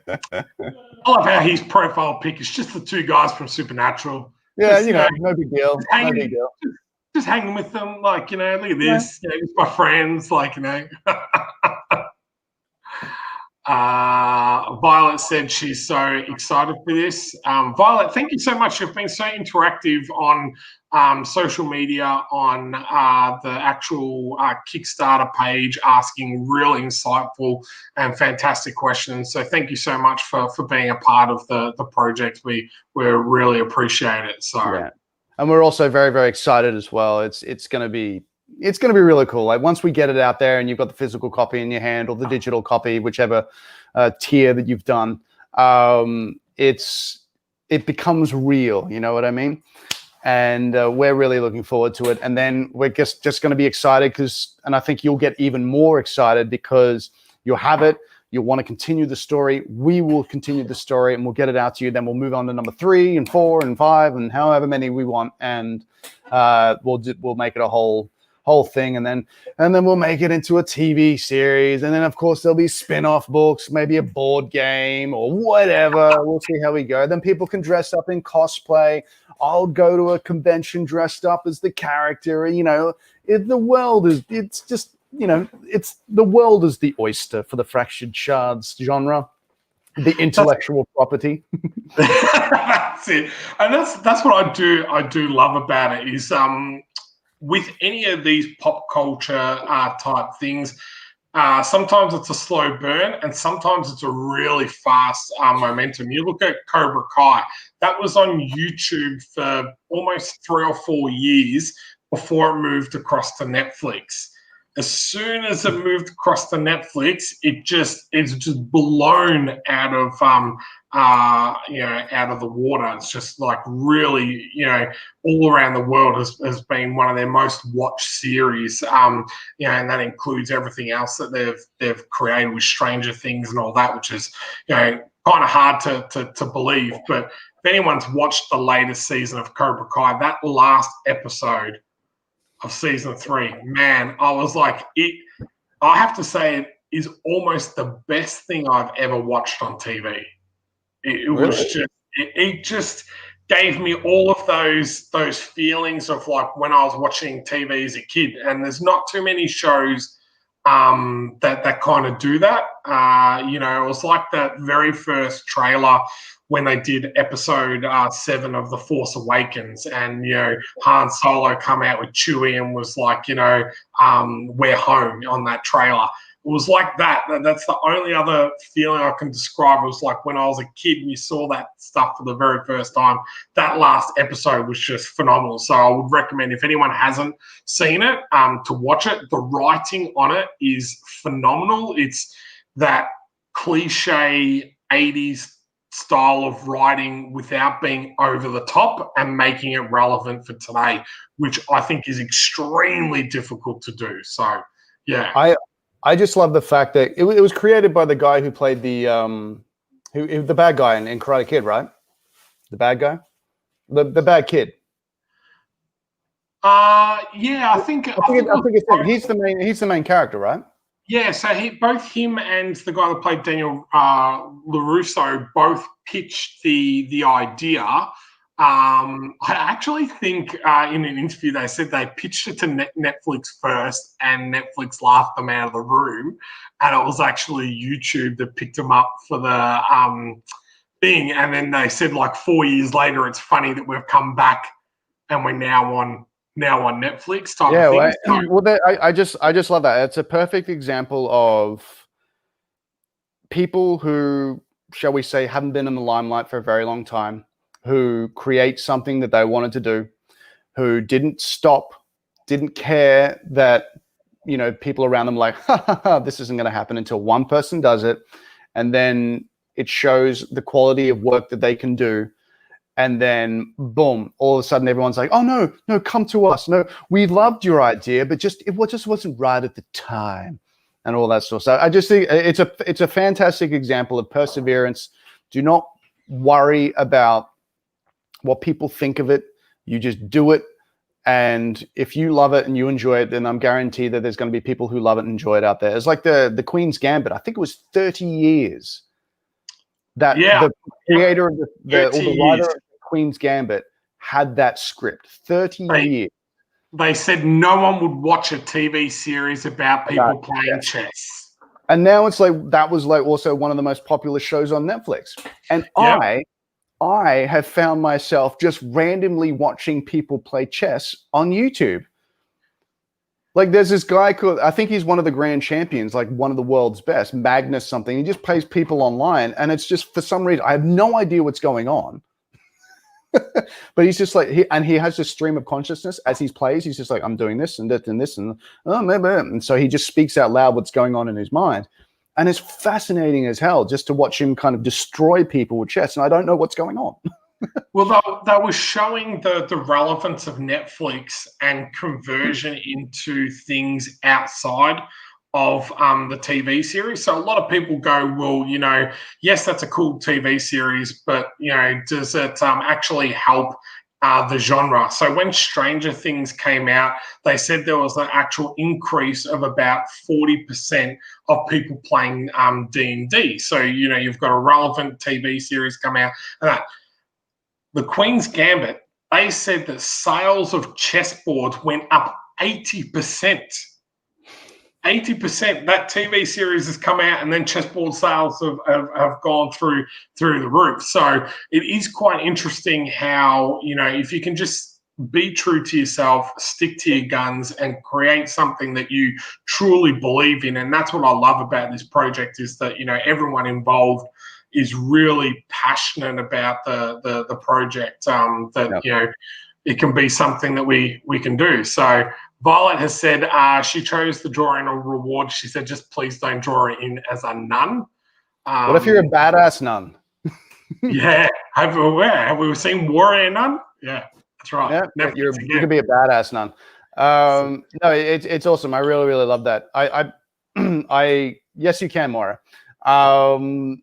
love how his profile pic is just the two guys from Supernatural. Yeah, no big deal. No big deal. Just hanging with them, like, look at this. Yeah. It's my friends, like, Violet said she's so excited for this. Violet, thank you so much. You've been so interactive on social media, on the actual Kickstarter page, asking really insightful and fantastic questions. So thank you so much for being a part of the project. We really appreciate it. So yeah. And we're also very, very excited as well. It's going to be really cool. Like once we get it out there and you've got the physical copy in your hand or the digital copy, whichever tier that you've done, it becomes real. You know what I mean? And we're really looking forward to it. And then we're just going to be excited and I think you'll get even more excited because you'll have it. You'll want to continue the story. We will continue the story and we'll get it out to you. Then we'll move on to number 3 and 4 and 5 and however many we want. And we'll make it a whole thing. And then we'll make it into a TV series. And then of course there'll be spin-off books, maybe a board game or whatever. We'll see how we go. Then people can dress up in cosplay. I'll go to a convention dressed up as the character. The world is the oyster for the Fractured Shards genre, the intellectual property. That's it, and that's what I do love about it is with any of these pop culture type things. Sometimes it's a slow burn and sometimes it's a really fast momentum. You look at Cobra Kai, that was on YouTube for almost 3 or 4 years before it moved across to Netflix. As soon as it moved across to Netflix, it's just blown out of out of the water. It's just like really, all around the world has been one of their most watched series. And that includes everything else that they've created with Stranger Things and all that, which is kind of hard to believe. But if anyone's watched the latest season of Cobra Kai, that last episode of season 3, man, I was like, I have to say it is almost the best thing I've ever watched on TV. It was just, it just gave me all of those feelings of like when I was watching TV as a kid. And there's not too many shows that kind of do that. It was like that very first trailer when they did episode 7 of The Force Awakens, and Han Solo come out with Chewie and was like, we're home on that trailer. It was like that. That's the only other feeling I can describe. It was like when I was a kid and you saw that stuff for the very first time. That last episode was just phenomenal. So I would recommend, if anyone hasn't seen it, to watch it. The writing on it is phenomenal. It's that cliche 80s style of writing without being over the top and making it relevant for today, which I think is extremely difficult to do. So, yeah. I just love the fact that it was created by the guy who played the bad guy in Karate Kid, right? The bad guy, the bad kid. Yeah, I think it's him. He's the main character, right? Yeah, so both him and the guy that played Daniel LaRusso both pitched the idea. I actually think in an interview they said they pitched it to Netflix first, and Netflix laughed them out of the room, and it was actually YouTube that picked them up for the thing. And then they said, like, 4 years later, it's funny that we've come back and we're now on Netflix type of thing. Well, I just love that. It's a perfect example of people who, shall we say, haven't been in the limelight for a very long time, who create something that they wanted to do, who didn't stop, didn't care that, people around them like, this isn't going to happen, until one person does it. And then it shows the quality of work that they can do. And then boom, all of a sudden everyone's like, oh no, come to us. No, we loved your idea, but it just wasn't right at the time, and all that stuff. So I just think it's a fantastic example of perseverance. Do not worry about what people think of it. You just do it. And if you love it and you enjoy it, then I'm guaranteed that there's going to be people who love it and enjoy it out there. It's like the Queen's Gambit. I think it was 30 years that the creator of the writer of Queen's Gambit had that script. 30 years. They said no one would watch a TV series about people playing chess. And now it's like, that was like also one of the most popular shows on Netflix. And I have found myself just randomly watching people play chess on YouTube. Like, there's this guy called, I think he's one of the grand champions, like one of the world's best, Magnus something. He just plays people online, and it's just, for some reason, I have no idea what's going on. But he's just like, he has this stream of consciousness as he plays. He's just like, I'm doing this and that and this, and and so he just speaks out loud what's going on in his mind. And it's fascinating as hell just to watch him kind of destroy people with chess, and I don't know what's going on. Well, that was showing the relevance of Netflix and conversion into things outside of the TV series. So a lot of people go, well, yes, that's a cool TV series, but, does it actually help the genre? So when Stranger Things came out, they said there was an actual increase of about 40% of people playing D&D. So, you've got a relevant TV series come out. And the Queen's Gambit, they said that sales of chessboards went up 80%. 80%. That TV series has come out, and then chessboard sales have gone through the roof. So it is quite interesting how, if you can just be true to yourself, stick to your guns, and create something that you truly believe in. And that's what I love about this project, is that, everyone involved is really passionate about the project, it can be something that we can do. So Violet has said she chose the drawing a reward. She said, just please don't draw it in as a nun. What if you're a badass nun? Yeah. Have we seen Warrior Nun? Yeah, that's right. Yeah, you could be a badass nun. No, it's awesome. I really, really love that. Yes, you can, Maura. I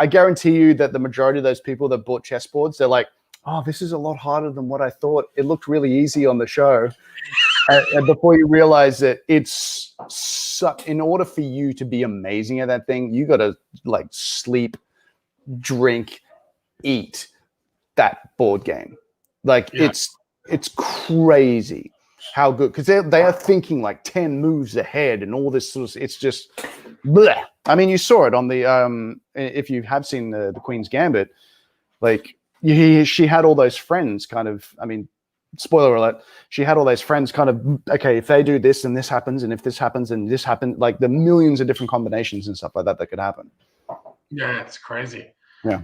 guarantee you that the majority of those people that bought chessboards, they're like, oh, this is a lot harder than what I thought. It looked really easy on the show. And before you realize that in order for you to be amazing at that thing, you got to like sleep, drink, eat that board game. Like it's crazy. how good, because they are thinking like 10 moves ahead and all this sort of, it's just bleh. I mean, you saw it on the if you have seen the Queen's Gambit, like she had all those friends kind of, I mean, spoiler alert, she had all those friends kind of, okay, if they do this and this happens, and if this happens and this happens, like the millions of different combinations and stuff like that could happen. Yeah, it's crazy. Yeah.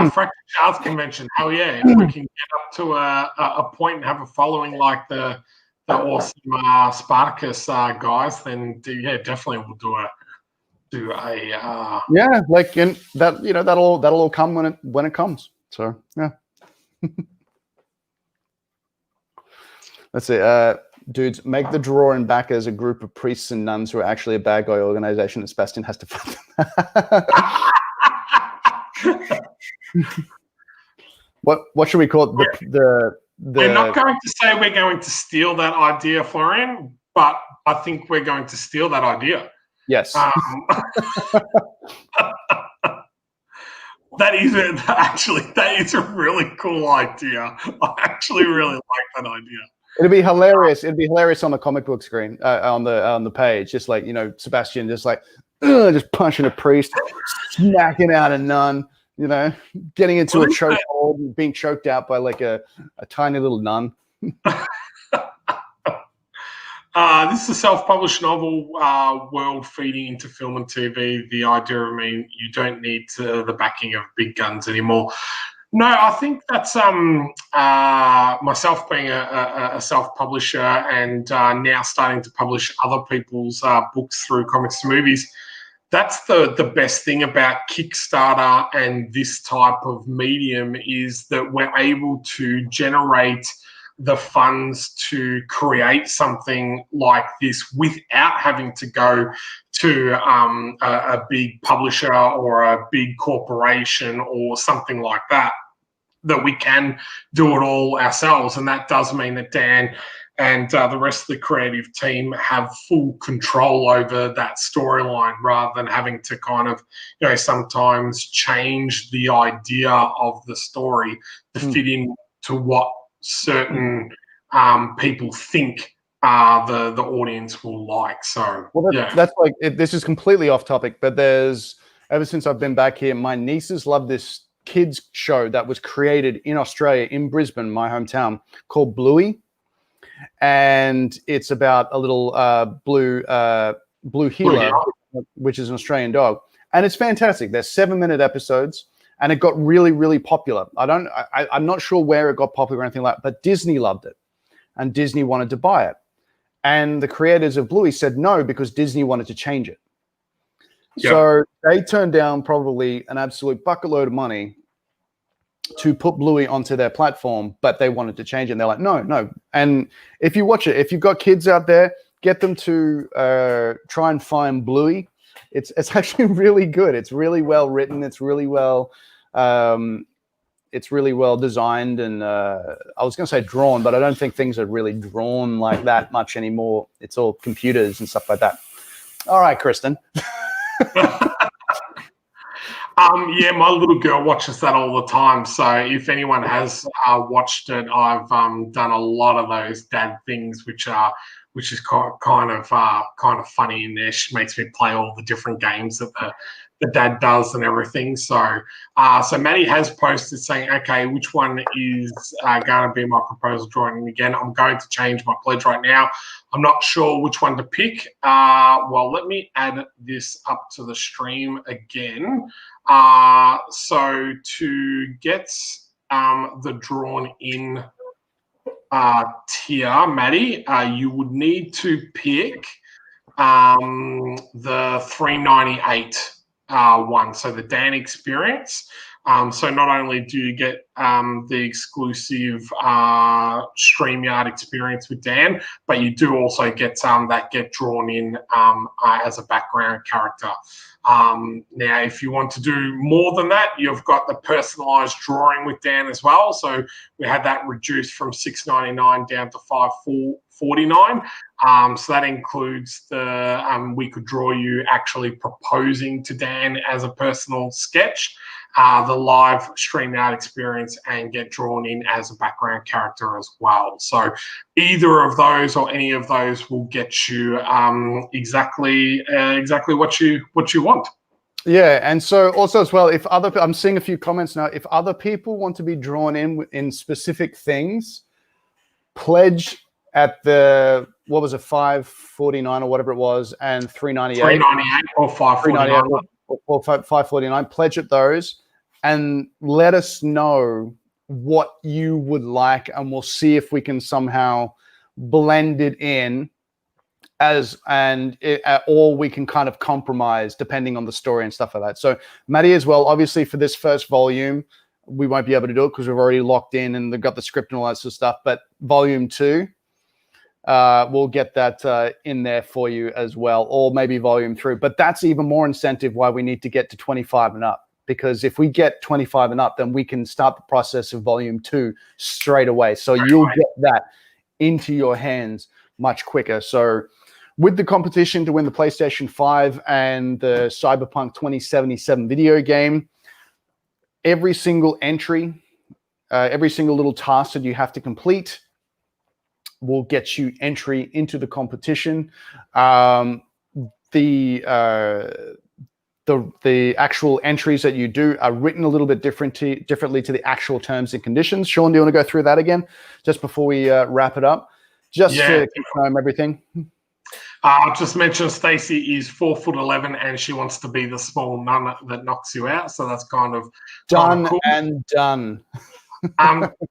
Fractured Shards convention. Hell yeah! If we can get up to a point and have a following like the awesome Spartacus guys, then definitely we'll do a yeah, like in that, you know, that'll all come when it comes. So yeah. Let's see. Dudes, make the drawing back as a group of priests and nuns who are actually a bad guy organization that Sebastian has to fight them. What should we call it? The We're not going to say we're going to steal that idea, Florian, but I think we're going to steal that idea. Yes. That is a really cool idea. I actually really like that idea. It'd be hilarious. It'd be hilarious on the comic book screen, on the page, just like, you know, Sebastian just like just punching a priest, smacking out a nun, you know, getting into a chokehold and being choked out by like a tiny little nun. This is a self-published novel, world feeding into film and TV. The idea of you don't need the backing of big guns anymore. No, I think that's myself being a self-publisher and now starting to publish other people's books through comics to movies. That's the best thing about Kickstarter and this type of medium is that we're able to generate the funds to create something like this without having to go to a big publisher or a big corporation or something like that, that we can do it all ourselves. And that does mean that Dan and the rest of the creative team have full control over that storyline rather than having to kind of, you know, sometimes change the idea of the story to fit in to what certain people think the audience will like. So, that's like, this is completely off topic, but ever since I've been back here, my nieces love this kids show that was created in Australia, in Brisbane, my hometown, called Bluey. And it's about a little blue healer, which is an Australian dog. And it's fantastic. They're 7-minute episodes. And it got really, really popular. I'm not sure where it got popular or anything like that, but Disney loved it. And Disney wanted to buy it. And the creators of Bluey said no, because Disney wanted to change it. Yep. So they turned down probably an absolute bucket load of money to put Bluey onto their platform, but they wanted to change it. And they're like, no. And if you watch it, if you've got kids out there, get them to try and find Bluey. It's actually really good. It's really well written. It's really well designed, and I was going to say drawn, but I don't think things are really drawn like that much anymore. It's all computers and stuff like that. All right, Kristen. Yeah, my little girl watches that all the time. So if anyone has watched it, I've done a lot of those dad things, which is kind of funny in there. She makes me play all the different games that the dad does and everything. So Maddie has posted saying, okay, which one is going to be my proposal drawing? And again, I'm going to change my pledge right now. I'm not sure which one to pick. Well, let me add this up to the stream again. So to get the drawn in tier, Maddie, you would need to pick the 398 one, so the Dan experience. So not only do you get the exclusive StreamYard experience with Dan, but you do also get that get drawn in as a background character. Now, if you want to do more than that, you've got the personalized drawing with Dan as well. So we had that reduced from $6.99 down to $14.49. So that includes we could draw you actually proposing to Dan as a personal sketch, the live stream out experience, and get drawn in as a background character as well. So either of those or any of those will get you exactly what you want. Yeah, and so also as well, I'm seeing a few comments now. If other people want to be drawn in specific things, pledge at the what was it, $5.49 or whatever it was, and $3.98, $3.98 or $5.49 or $5.49. Pledge at those, and let us know what you would like, and we'll see if we can somehow blend it in. Or we can kind of compromise depending on the story and stuff like that. So Maddie as well, obviously for this first volume, we won't be able to do it because we've already locked in and they've got the script and all that sort of stuff. But volume 2, we'll get that in there for you as well, or maybe volume 3. But that's even more incentive why we need to get to 25 and up. Because if we get 25 and up, then we can start the process of volume 2 straight away. So you'll get that into your hands much quicker. So with the competition to win the PlayStation 5 and the Cyberpunk 2077 video game, every single entry, every single little task that you have to complete will get you entry into the competition. The actual entries that you do are written a little bit differently to the actual terms and conditions. Shaun, do you want to go through that again just before we wrap it up? Just to confirm everything. I'll just mention Stacey is 4'11" and she wants to be the small nun that knocks you out. So that's kind of cool. And done.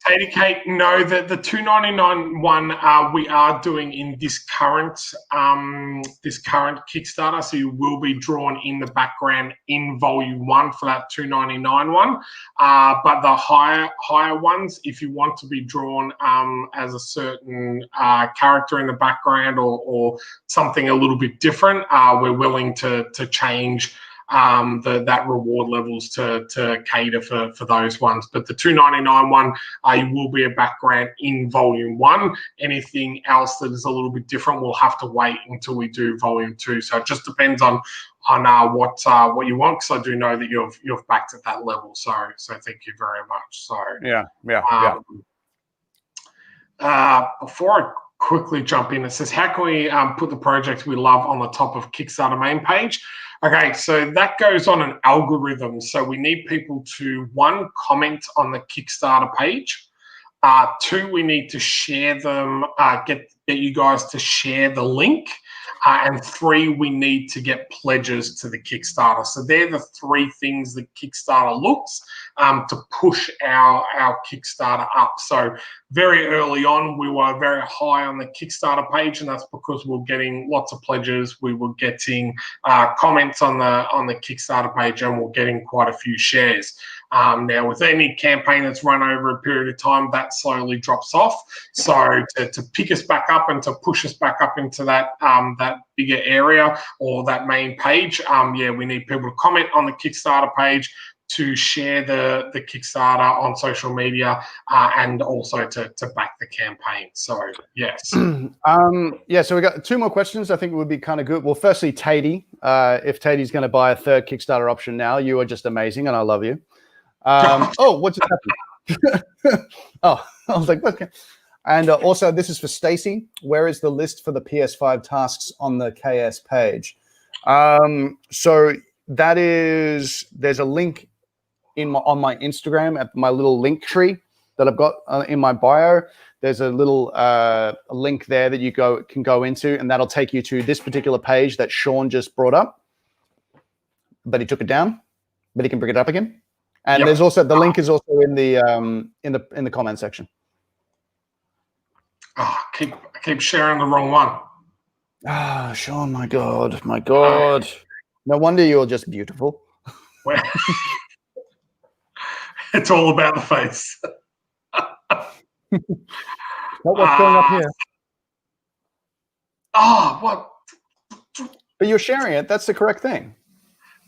Katie Kate, no, the $2.99 one we are doing in this current Kickstarter, so you will be drawn in the background in volume 1 for that $2.99 one. But the higher ones, if you want to be drawn as a certain character in the background or something a little bit different, we're willing to change that reward levels to cater for those ones. But the $2.99 one, you will be a background in volume 1. Anything else that is a little bit different, we'll have to wait until we do volume 2. So it just depends on what you want, because I do know that you've backed at that level. So thank you very much. So before I quickly jump in, it says, how can we put the project we love on the top of Kickstarter main page? Okay, so that goes on an algorithm. So we need people to, 1, comment on the Kickstarter page. 2, we need to share them, get you guys to share the link. And 3, we need to get pledges to the Kickstarter. So they're the 3 things that Kickstarter looks to push our Kickstarter up. So very early on, we were very high on the Kickstarter page, and that's because we're getting lots of pledges. We were getting comments on the Kickstarter page, and we're getting quite a few shares. Now, with any campaign that's run over a period of time, that slowly drops off. So to pick us back up and to push us back up into that bigger area or that main page, we need people to comment on the Kickstarter page, to share the Kickstarter on social media, and also to back the campaign. So yes. So we got 2 more questions. I think it would be kind of good. Well, firstly, Tatey, if Tatey's going to buy a 3rd Kickstarter option now, you are just amazing, and I love you. What just happened? I was like, okay. And also, this is for Stacey. Where is the list for the PS5 tasks on the KS page? So that is, there's a link on my Instagram at my little link tree that I've got in my bio. There's a little link there that you can go into, and that'll take you to this particular page that Shaun just brought up. But he took it down, but he can bring it up again. And there's also the link is also in the comment section. Oh, I keep sharing the wrong one. Shaun, my God. No wonder you're just beautiful. Well, it's all about the face. Not what's going up here. What? But you're sharing it. That's the correct thing.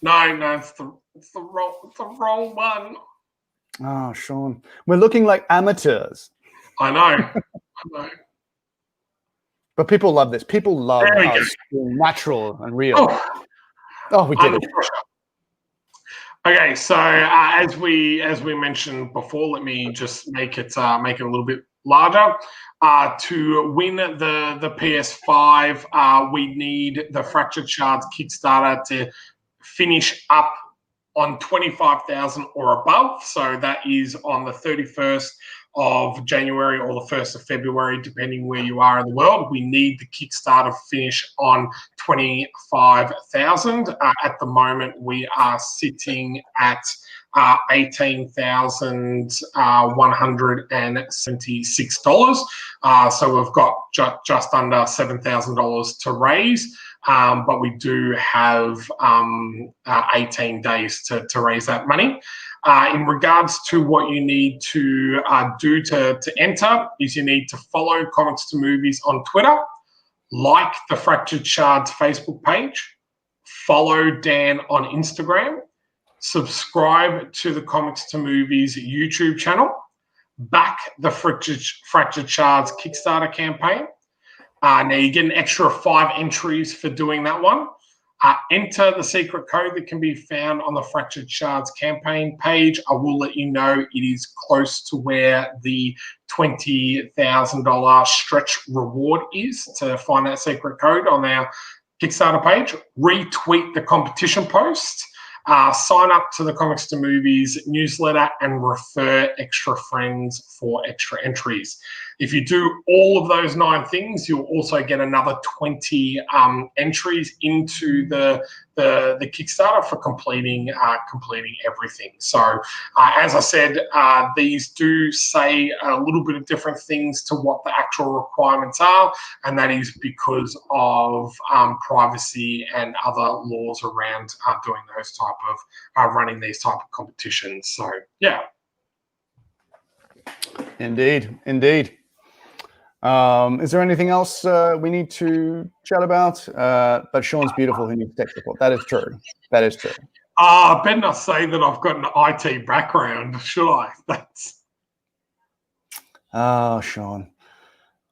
No, it's the wrong one. Oh, Shaun, we're looking like amateurs. I know. But people love this. People love There we us being natural and real. Oh, Oh, we did under it. pressure. Okay, so as we mentioned before, let me just make it a little bit larger. To win the PS5, we need the Fractured Shards Kickstarter to finish up on 25,000 or above. So that is on the 31st of January or the 1st of February, depending where you are in the world. We need the Kickstarter finish on 25,000. At the moment, we are sitting at $18,176. So we've got just under $7,000 to raise. But we do have 18 days to raise that money. In regards to what you need to do to enter, is you need to follow Comics to Movies on Twitter, like the Fractured Shards Facebook page, follow Dan on Instagram, subscribe to the Comics to Movies YouTube channel, back the Fractured Shards Kickstarter campaign. Now you get an extra 5 entries for doing that one. Enter the secret code that can be found on the Fractured Shards campaign page. I will let you know it is close to where the $20,000 stretch reward is to find that secret code on our Kickstarter page. Retweet the competition post. Sign up to the Comics to Movies newsletter and refer extra friends for extra entries. If you do all of those 9 things, you'll also get another 20 entries into the Kickstarter for completing everything. So, as I said, these do say a little bit of different things to what the actual requirements are, and that is because of privacy and other laws around doing those type of running these type of competitions. So, yeah. Indeed. Is there anything else we need to chat about? But Sean's beautiful. He needs tech support. That is true. I better not say that I've got an IT background, should I? That's. Oh, Sean.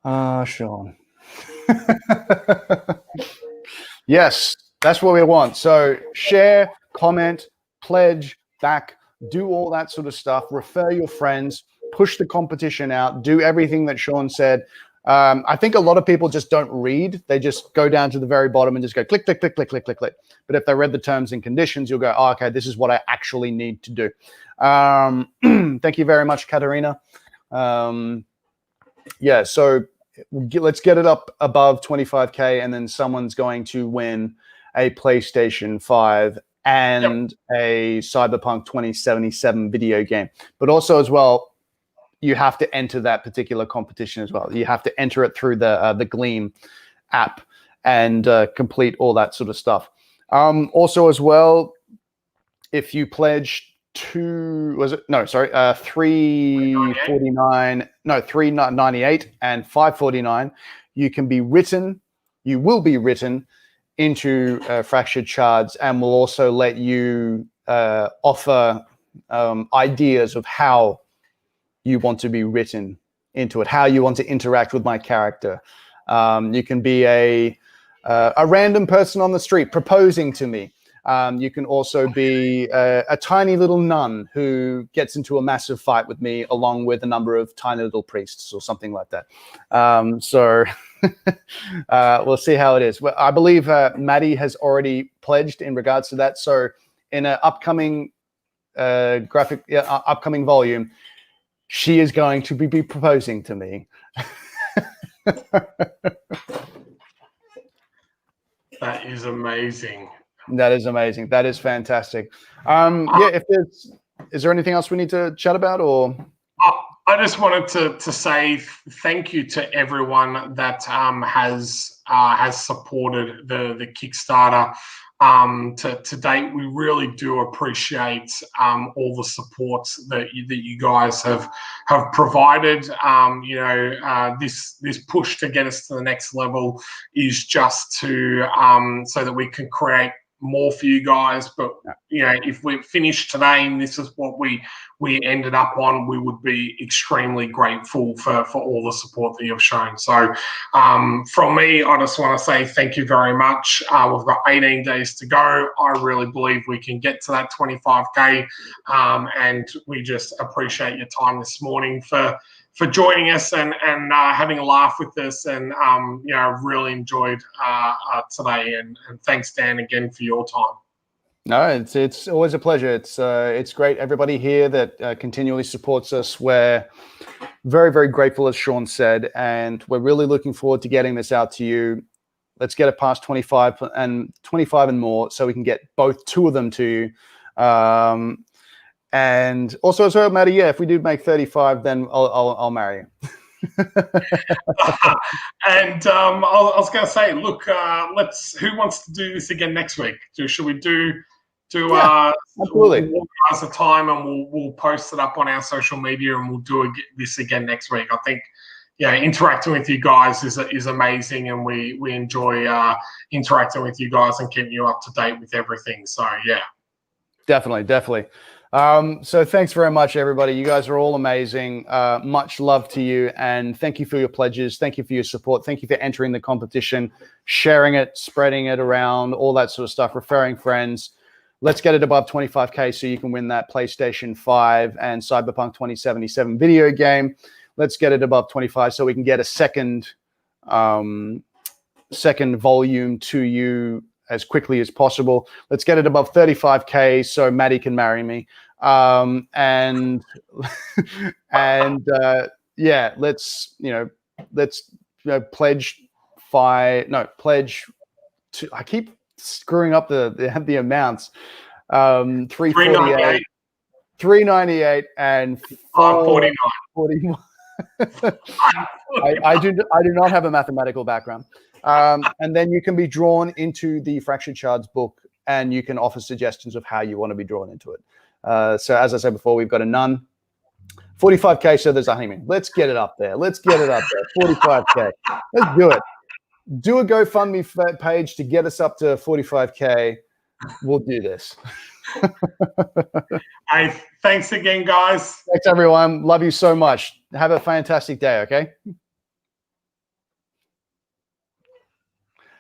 Sean. Yes, that's what we want. So share, comment, pledge, back, do all that sort of stuff. Refer your friends. Push the competition out, do everything that Sean said. I think a lot of people just don't read. They just go down to the very bottom and just go click, click, click, click, click, click, click. But if they read the terms and conditions, you'll go, oh, okay, this is what I actually need to do. Thank you very much, Katerina. Yeah, so let's get it up above 25K, and then someone's going to win a PlayStation 5 and a Cyberpunk 2077 video game. But also as well, you have to enter that particular competition as well. You have to enter it through the Gleam app and complete all that sort of stuff. Also as well, if you pledge $398 and $549, you will be written into Fractured Shards, and we'll also let you offer ideas of how you want to be written into it, how you want to interact with my character. You can be a random person on the street proposing to me. You can also be a tiny little nun who gets into a massive fight with me, along with a number of tiny little priests or something like that. So we'll see how it is. Well, I believe Maddie has already pledged in regards to that. So in an upcoming upcoming volume, she is going to be proposing to me. That is amazing. That is amazing. That is fantastic. Is there anything else we need to chat about, or? I just wanted to say thank you to everyone that has supported the Kickstarter to date. We really do appreciate all the support that you guys have provided. This push to get us to the next level is just to so that we can create more for you guys. But you know, if we finish today and this is what we ended up on, we would be extremely grateful for all the support that you've shown. So from me, I just want to say thank you very much. We've got 18 days to go. I really believe we can get to that 25K, and we just appreciate your time this morning for joining us and having a laugh with us, and you know, really enjoyed today, and thanks, Dan, again for your time. No, it's always a pleasure. It's great, everybody here that continually supports us. We're very, very grateful, as Shaun said, and we're really looking forward to getting this out to you. Let's get it past 25 and more, so we can get two of them to you. And also, as well, Matty, yeah, if we do make 35, then I'll marry you. And I was going to say, look, who wants to do this again next week? Should we do absolutely. We'll organize a time, and we'll post it up on our social media, and we'll do this again next week. I think, yeah, interacting with you guys is amazing, and we enjoy interacting with you guys and keeping you up to date with everything. So yeah, definitely. So thanks very much, everybody. You guys are all amazing. Much love to you, and thank you for your pledges. Thank you for your support. Thank you for entering the competition, sharing it, spreading it around, all that sort of stuff, referring friends. Let's get it above 25K so you can win that PlayStation 5 and Cyberpunk 2077 video game. Let's get it above 25 so we can get a second volume to you as quickly as possible. Let's get it above 35K so Maddie can marry me. And yeah, let's pledge to, I keep screwing up the amounts. 348, 398, and 449. I do not have a mathematical background. And then you can be drawn into the Fractured Shards book, and you can offer suggestions of how you want to be drawn into it. So as I said before, we've got a nun. 45K, so there's a honeymoon. Let's get it up there. 45K. Let's do it. Do a GoFundMe page to get us up to 45K. We'll do this. Hey, thanks again, guys. Thanks, everyone. Love you so much. Have a fantastic day, okay?